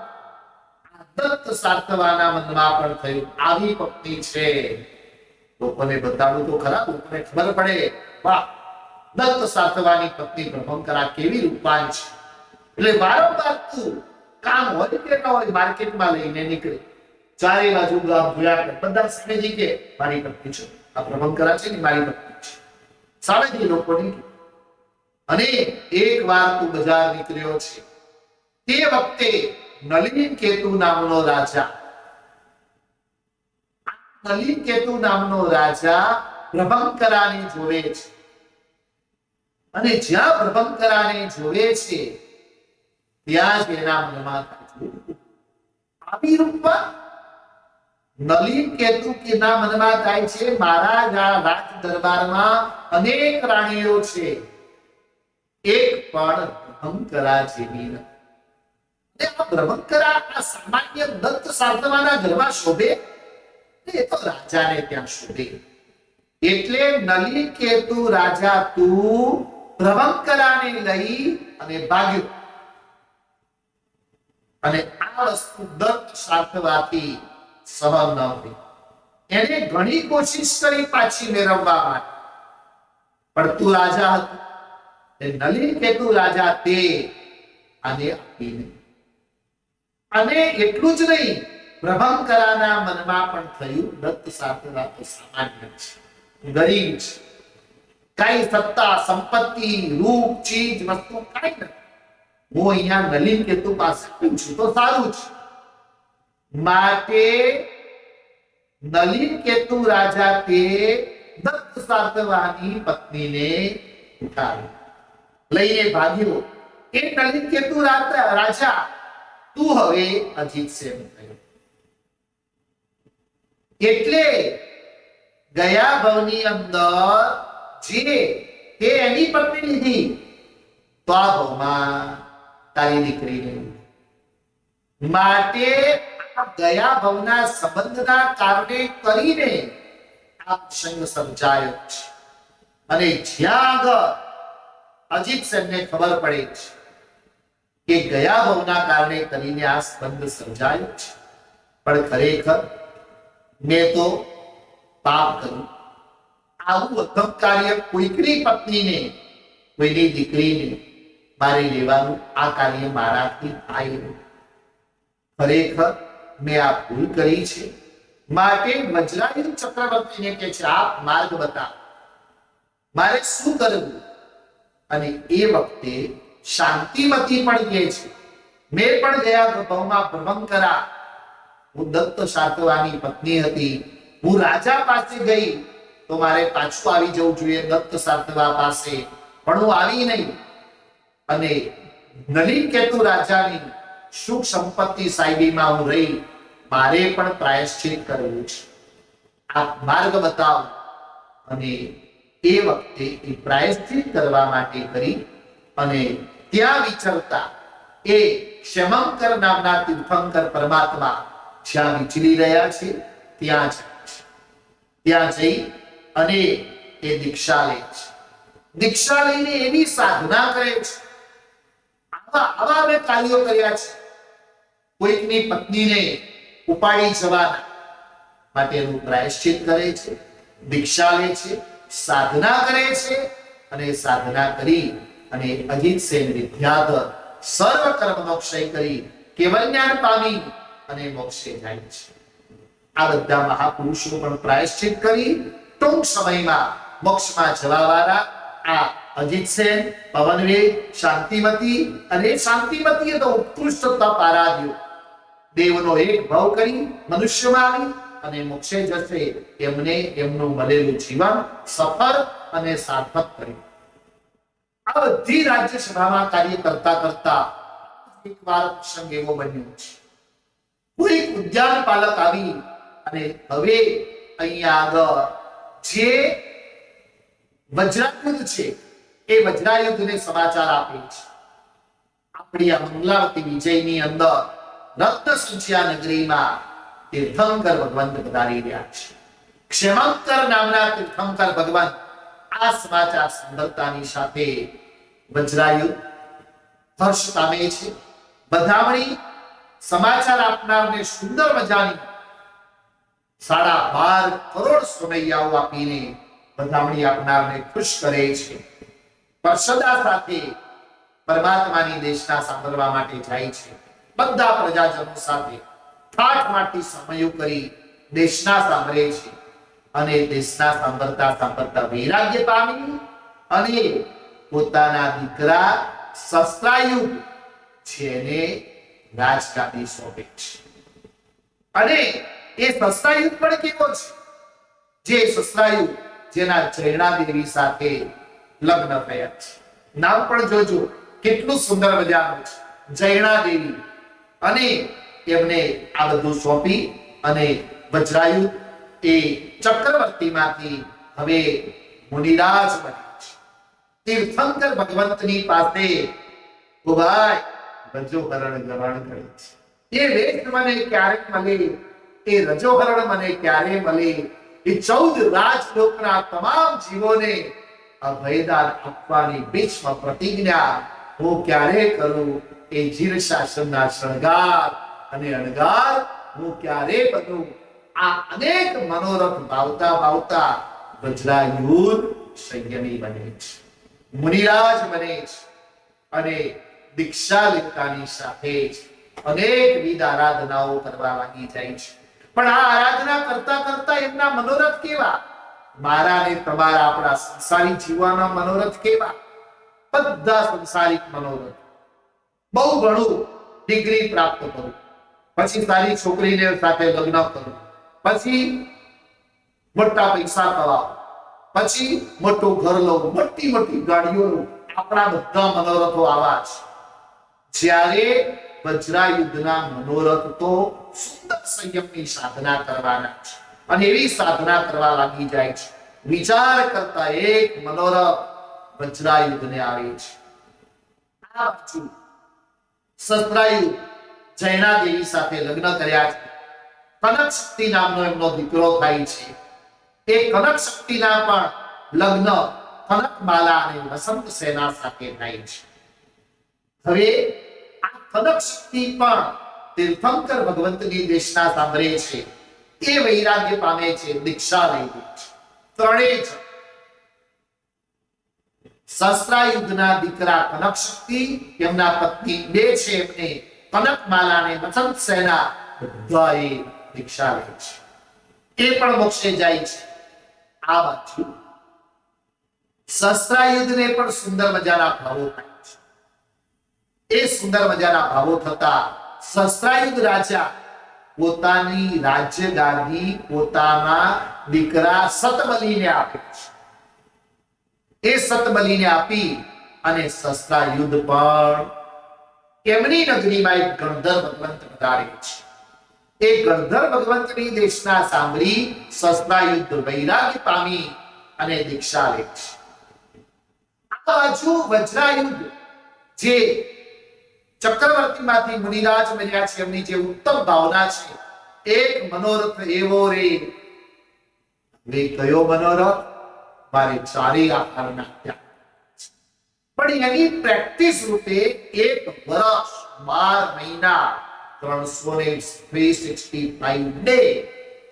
દત્ત સાર્થવાના મનમાં પણ થયું આવી પત્ની છે, લોકોને બતાડું તો ખરા, લોકોને ખબર પડે, વાહ, દત્ત સાર્થવાની પત્ની ભ્રભંકરા કેવી રૂપવાન છે. એટલે વારંવાર તું કામ હોય કે ન હોય માર્કેટમાં લઈને નીકળે, ચારે બાજુ ગામ જોયા કરે, બધા સમજી કે મારી પત્ની છે, આ ભ્રભંકરા છે ને મારી પત્ની છે, સામેથી લોકોની. અને એક વાર તું બજાર નીકળ્યો છે, તે વખતે નલિન કેતુ નામનો રાજા નલિનકેતુ નામનો રાજા પ્રભંકરાને જોવે છે અને જ્યાં પ્રભંકરાને જોવે છે ત્યાં જ એના મનમાં આવી રૂપમાં નલિનકેતુ ના મનમાં થાય છે મારા રાજ દરબારમાં અનેક રાણીઓ છે, એક પણ પ્રભંકરા જેવી નથી. આ પ્રભંકરા આ સામાન્ય દત્ત સાર્થવાના ઘરમાં શોભે? એ તો રાજાને ત્યાં શોભે. એટલે નલિનકેતુ રાજા તું પ્રભંકરાને લઈ અને ભાગ્યો. અને આ વસ્તુ દત્ત સાર્થવાથી સહન ન થઈ. એને ઘણી કોશિશ કરી પાછી મેળવવા માટે, પણ તું રાજા હતો. નલિનકેતુ રાજા તે આને આપી નહીં. અને એટલું જ નહીં, પ્રભંકરાના મનમાં પણ થયું દત્ત સાર્થવા તો સામાન્ય છે, ગરીબ છે, કઈ સત્તા સંપત્તિ રૂપ ચીજ વસ્તુ કઈ નથી. હું અહીંયા નલિનકેતુ પાસે છું તો સારું છે. માટે નલિનકેતુ રાજા તે દત્ત સાર્થવાની પત્નીને ઉઠાવી લઈને ભાગ્યો. એ નલિનકેતુ રાજા તું હવે અજીત સેન થયો. એટલે ગયા ભવની અંદર જે તે એની પત્ની લીધી, તો આ ભવમાં તારી દીકરીને માટે આ ગયા ભવના સંબંધના કારણે કરીને આ પ્રસંગ સર્જાયો છે. અને જ્યાં આગળ અજીત સેનને ખબર પડે છે કે ગયા ભવના કારણે કરીને આ સંબંધ સર્જાયો છે, પણ ખરેખર મેં તો પાપ કર્યું. આવું અધમ કાર્ય કોઈકની પત્નીને, કોઈની દીકરીને મારી લેવાનું આ કાર્ય મારાથી થાય નહીં. ખરેખર મેં આ ભૂલ કરી છે. માટે વજ્રાયુ ચક્રવર્તીને કહે છે આપ માર્ગ બતાવો, મારે શું કરવું. અને એ વખતે શાંતિમતી પણ કહે છે મેં પણ ગયા ભવમાં પ્રભંકરા, હું દત્ત સાર્થવાની પત્ની હતી, હું રાજા પાસે ગઈ તો મારે પાછું આવી જવું જોઈએ દત્ત સાર્થવા પાસે, પણ હું આવી નહીં. અને નલિનકેતુ રાજાની સુખ સંપત્તિ સાહેબીમાં હું રહી, મારે પણ પ્રાયશ્ચિત કરવું છે. આપ માર્ગ બતાવો. અને એ વખતે એ પ્રાયશ્ચિત કરવા માટે કરી અને ત્યાં વિચરતા એ ક્ષમંકર નામના તીર્થંકર પરમાત્મા જ્યાં વિચરી રહ્યા છે ત્યાં જઈ અને એ દીક્ષા લે છે. દીક્ષા લઈને એવી સાધના કરે છે, આવા અમે કાર્યો કર્યા છે. કોઈકની પત્નીને ઉપાડી જવાના માટે એનું પ્રાયશ્ચિત કરે છે, દીક્ષા લે છે, સાધના કરે છે. અને સાધના કરી અને અજીત સેન વિદ્યાધર સર્વ કર્મનો ક્ષય કરી કેવલ જ્ઞાન પામી અને મોક્ષે જાય છે. આ બધા મહાપુરુષો પણ પ્રાયશ્ચિત કરી ટૂંક સમયમાં મોક્ષમાં જવા વાળા આ અજીત સેન, પવનવેગ, શાંતિમતી. અને શાંતિમતીએ તો ઉત્કૃષ્ટ તપ આરાધ્યો. દેવનો એક ભાવ કરી મનુષ્યમાં આવી અને મોક્ષે જશે એમને એમનું મળેલું જીવન સફળ અને સાર્થક કર્યું. આ બધી રાજ્યસભામાં કાર્ય કરતા કરતા એકવાર પ્રસંગ એવો બન્યો છે. કોઈ ઉદ્યાન પાલક આવી અને હવે અહીંયા આગળ જે વજ્રાયુદ્ધ છે એ વજ્રાયુદ્ધને સમાચાર આપે છે. આપણી આ મંગલાવતી વિજયની અંદર રત્ન સંચયા નગરીમાં તીર્થંકર ભગવંત પધારી રહ્યા છે. ક્ષમંકર નામના તીર્થંકર ભગવંત આ સમાચાર સાંભળતાની સાથે વજ્રાયુદ્ધ હર્ષ પામે છે. વધામણી સમાચાર આપનારને સુંદર મજાની 12.5 કરોડ સોનૈયાઓ આપીને વધામણી આપનારને ખુશ કરે છે. પરસદા સાથે પરમાત્માની દેશના સાંભળવા માટે જાય છે. બધા પ્રજાજનો સાથે ઠાઠમાઠી સમયો કરી દેશના સાંભળે છે. અને દેશના સાંભળતા વૈરાગ્ય પામી અને પોતાના દીકરા શસ્ત્રાયુધ જેને રાજગાદી સોંપે છે. અને એ સસરાયુગ પણ કેવો છે? જે સસરાયુગ જેના જૈણા દેવી સાથે લગ્ન થયા છે. નામ પણ જોજો કેટલું સુંદર મજાનું છે, જૈણા દેવી. અને એમને આ બધું સોંપી અને વજ્રાયુધ એ ચક્રવર્તીમાંથી હવે મુનિરાજ બન્યા છે. તીર્થંકર ભગવંતની પાસે ઉભાય રજોહરણ ગ્રહણ કરે છે. એ વેદ મને ક્યારે મળે, એ રજોહરણ મને ક્યારે મળે, એ 14 રાજલોકના તમામ જીવોને અભયદાન આપવાની ભીષ્મ પ્રતિજ્ઞા હું ક્યારે કરું, એ જીર શાસનના શણગાર અને અણગાર હું ક્યારે બનું. આ અનેક મનોરથ ભાવતા ભાવતા વજ્રાયુધ સંયમી બને છે, મુનિરાજ બને છે. અને દીક્ષા લેતાની સાથે જ અનેકવિધ આરાધનાઓ કરવા લાગી જાય છે. પણ આ આરાધના કરતા કરતા એમના મનોરથ કેવા? મારા ને તમારા આપણા સંસારી જીવવાના મનોરથ કેવા? બધા સંસારિક મનોરથ. બહુ ભણું, ડિગ્રી પ્રાપ્ત કરું, પછી સારી છોકરીને સાથે લગ્ન કરું, પછી મોટા પૈસા કમાવું, પછી મોટું ઘર લઉં, મોટી મોટી ગાડીઓ લઉં. આપણા બધા મનોરથો આવા છે. જ્યારે વજ્રાયુધના મનોરથ તો સુંદર સંયમની સાધના કરવાના છે. અને એવી સાધના કરવા લાગી જાય છે. વિચાર કરતા એક મનોરથ વજ્રાયુધને આવે છે. આ બાજુ સસરાયુધ જૈના દેવી સાથે લગ્ન કર્યા છે. કનક શક્તિ નામનો એમનો દીકરો થાય છે. એ કનક શક્તિના પણ લગ્ન કનકમાલા અને વસંત સેના સાથે થાય છે. હવે આ કનક શક્તિ પણ તીર્થંકર ભગવંતની દેશના સાંભળે છે. એ વૈરાગ્ય પામે છે, દીક્ષા લઈ લે છે. ત્રણેય જ સસરાયુધના દીકરા કનક શક્તિ, એમના પત્ની બે છે એમને કનકમાલા અને વસંત સેના, બધાએ દીક્ષા લે છે. એ પણ મોક્ષે જાય છે. આ બાજુ સસરાયુધને પણ સુંદર મજાના ભાવો થાય છે. એ સુંદર મજાના ભાવો થતા સસરાયુધ રાજા પોતાની રાજ્ય ગાદી પોતાના દીકરા સતબલીને આપે છે. એ સતબલીને આપી અને સસરાયુધ પણ એમની નગરીમાં એક ગણધર ભગવંત પધારે છે. એ ગણધર ભગવંતની દેશના સાંભળી સસરાયુધ વૈરાગ્ય પામી અને દીક્ષા લે છે. આ બાજુ વજ્રાયુધ જે ચક્રવર્તીમાંથી મુનિરાજ બન્યા છે, એમની જે ઉત્તમ ભાવના છે, એક મનોરથ એવો રે. હવે કયો મનોરથ? મારે ચારેય આહારના ત્યાગ. પણ એની પ્રેક્ટિસ રૂપે 1 વર્ષ 12 મહિના 365 ડે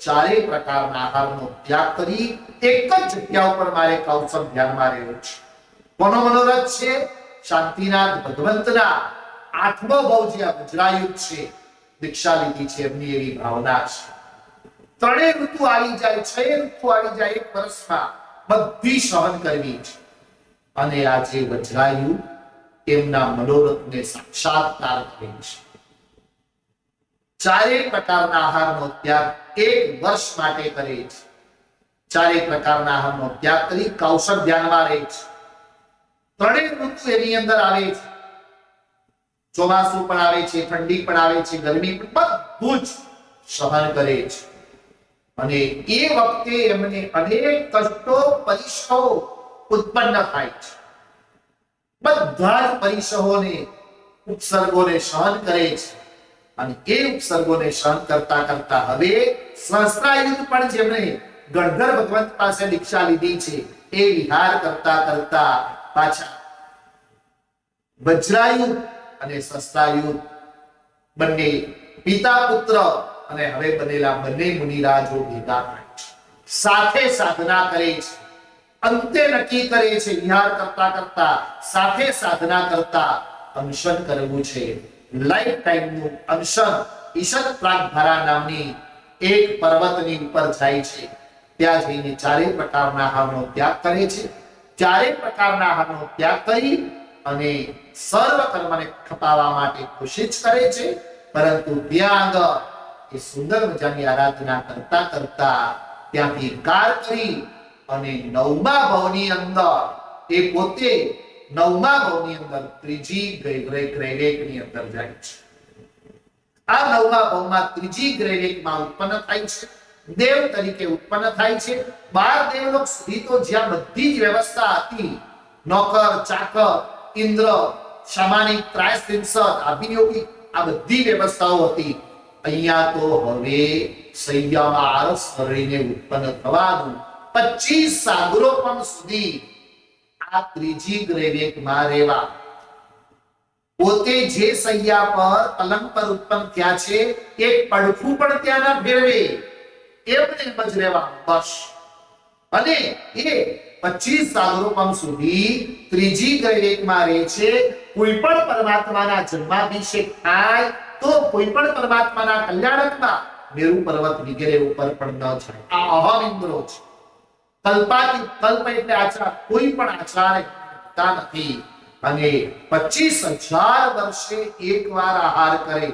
ચારેય પ્રકારના આહારનો ત્યાગ કરી એક જ જગ્યા ઉપર મારે કૌશલ ધ્યાનમાં રહેવું છે. કોનો મનોરથ છે? શાંતિનાથ ભગવંતના 8મો ભાવ જે વજ્રાયુધ છે, દીક્ષા લીધી છે, એમની એવી ભાવના છે. 3 ઋતુ આવી જાય, 6 ઋતુ આવી જાય, 1 વર્ષમાં બધી સહન કરવી છે. અને આજે વજ્રાયુધ એમના મનોરથને સાક્ષાત્કાર કરે છે. ચારેય પ્રકારના આહારનો ત્યાગ 1 વર્ષ માટે કરે છે. ચારેય પ્રકારના આહારનો ત્યાગ કરી કૌશલ ધ્યાનમાં રહે છે. 3 ઋતુ એની અંદર આવે છે. ચોમાસું પણ આવે છે, ઠંડી પણ આવે છે, ગરમી પણ, બધું જ સહન કરે છે. અને એ વખતે એમને અનેક કષ્ટો પરિશ્રમો ઉત્પન્ન થાય છે. બધા જ પરિશ્રમોને ઉપસર્ગોને સહન કરે છે. અને એ ઉપસર્ગોને સહન કરતા કરતા હવે સહસ્ત્રાયુધ પણ જેમણે ગણધર ભગવંત પાસે દીક્ષા લીધી છે, એ વિહાર કરતા કરતા પાછા વજ્રાયુધ અને સહસ્ત્રાયુધ બંને પિતા પુત્ર અને હવે બનેલા બંને મુનિરાજો ભેગા થાય છે. સાથે સાધના કરે છે. અંતે નક્કી કરે છે, વિહાર કરતા કરતા સાથે સાધના કરતા અનશન કરવું છે. લાઈફ ટાઈમનું અનશન ઈશત પ્રાગભારા નામની એક પર્વતની ઉપર જાય છે. ત્યાં જઈને ચારેય પ્રકારના આહારનો ત્યાગ કરે છે. ચારેય પ્રકારના આહારનો ત્યાગ કરી અને સર્વ કર્મને ખપાવવા માટે કોશિશ કરે છે. પરંતુ ત્યાં આગળ એ સુંદર મજાની આરાધના કરતા કરતા ત્યાંથી ઇનકાર કરી અને નવમા ભાવની અંદર એ પોતે નવમા ભાવની અંદર ત્રીજી ગ્રેરેકની અંદર જાય છે. આ નવમા ભાવમાં ત્રીજી ગ્રેરેકમાં ઉત્પન્ન થાય છે, દેવ તરીકે ઉત્પન્ન થાય છે. 12 દેવલોક સુધી તો જ્યાં બધી જ વ્યવસ્થા હતી, નોકર ચાકર ઇન્દ્ર સામાનિક ત્રાયસ્તિંસદ અભિયોગી આ બધી વ્યવસ્થાઓ હતી. અહીંયા તો હવે સૈયામાં આરસ કરીને ઉત્પન્ન થવાનું 25 સાગરો પણ સુધી આ ત્રીજી ગ્રેરેકમાં રહેવા. પોતે જે સૈયા પર પલંગ પર ઉત્પન્ન થયા છે એક પડખું પણ ત્યાં ના ફેરવે, એમને એમ જ રહેવા બસ. અને એ 25 સાગરોપમ સુધી ત્રીજી ગ્રેરેકમાં રહે છે. કોઈ પણ પરમાત્માના જન્માભિષેક થાય તો કોઈ પણ પરમાત્માના કલ્યાણકમાં મેરુ પર્વત વગેરે ઉપર પણ ન જાય. આ અહમ ઇન્દ્રો છે. કલ્પાતી કલ્પ એટલે આચાર, કોઈ પણ આચાર હોતા નથી. અને 25,000 વર્ષે એકવાર આહાર કરે.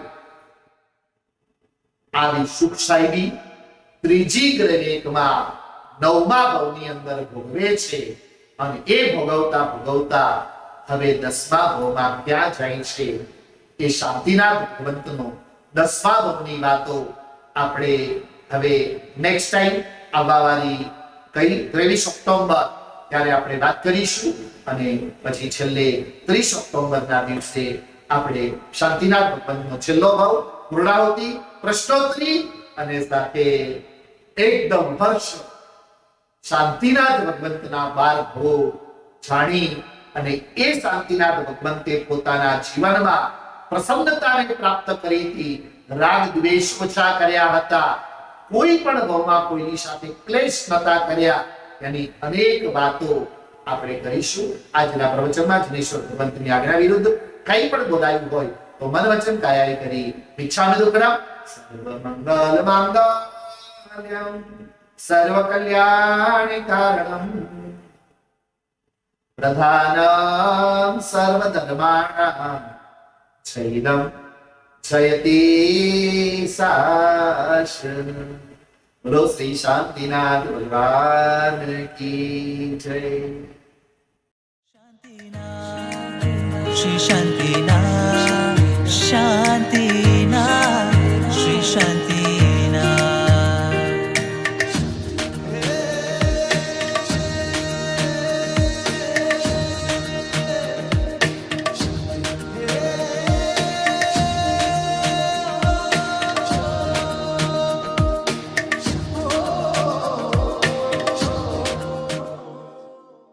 આવી સુખ સાહેબી ત્રીજી ગ્રેરેકમાં નવમા ભાવની અંદર ભોગવે છે. અને એ ભોગવતા ભોગવતા હવે 10મા ભાવમાં ક્યાં જાય છે એ શાંતિનાથ ભગવંતનો 10મા ભાવની વાતો આપણે હવે નેક્સ્ટ ટાઈમ આવવાવાળી કઈ 23 ઓક્ટોબર ત્યારે આપણે વાત કરીશું. અને પછી છેલ્લે 30 ઓક્ટોબરના દિવસે આપણે શાંતિનાથ ભગવંતનો છેલ્લો ભાવ પૂર્ણાહુતિ પ્રશ્નોત્તરી અને સાથે એકદમ હર્ષ શાંતિનાથ ભગવંતના 12 ભાવો જાણી અને એ શાંતિનાથ ભગવંતે પોતાના જીવનમાં પ્રસન્નતાને પ્રાપ્ત કરી હતી. રાગ દ્વેષ ઓછા કર્યા હતા, કોઈ પણ ભાવમાં કોઈની સાથે ક્લેશ નતા કર્યા. એની અનેક વાતો આપણે કરીશું આજના પ્રવચનમાં. જનેશ્વર ભગવંતની આજ્ઞા વિરુદ્ધ કંઈ પણ બોલાયું હોય તો મન વચન કાયાએ કરી ભિક્ષામિ દુક્કડમ સર્વમંગલ માંગલ્યમ સર્વ કલ્યાણ કારણમ પ્રધાનમ સર્વ ધર્માણામ છૈદમ જયતિ શાસન. બોલો શ્રી શાંતિનાથ ભગવાન કી જય. श्री शांति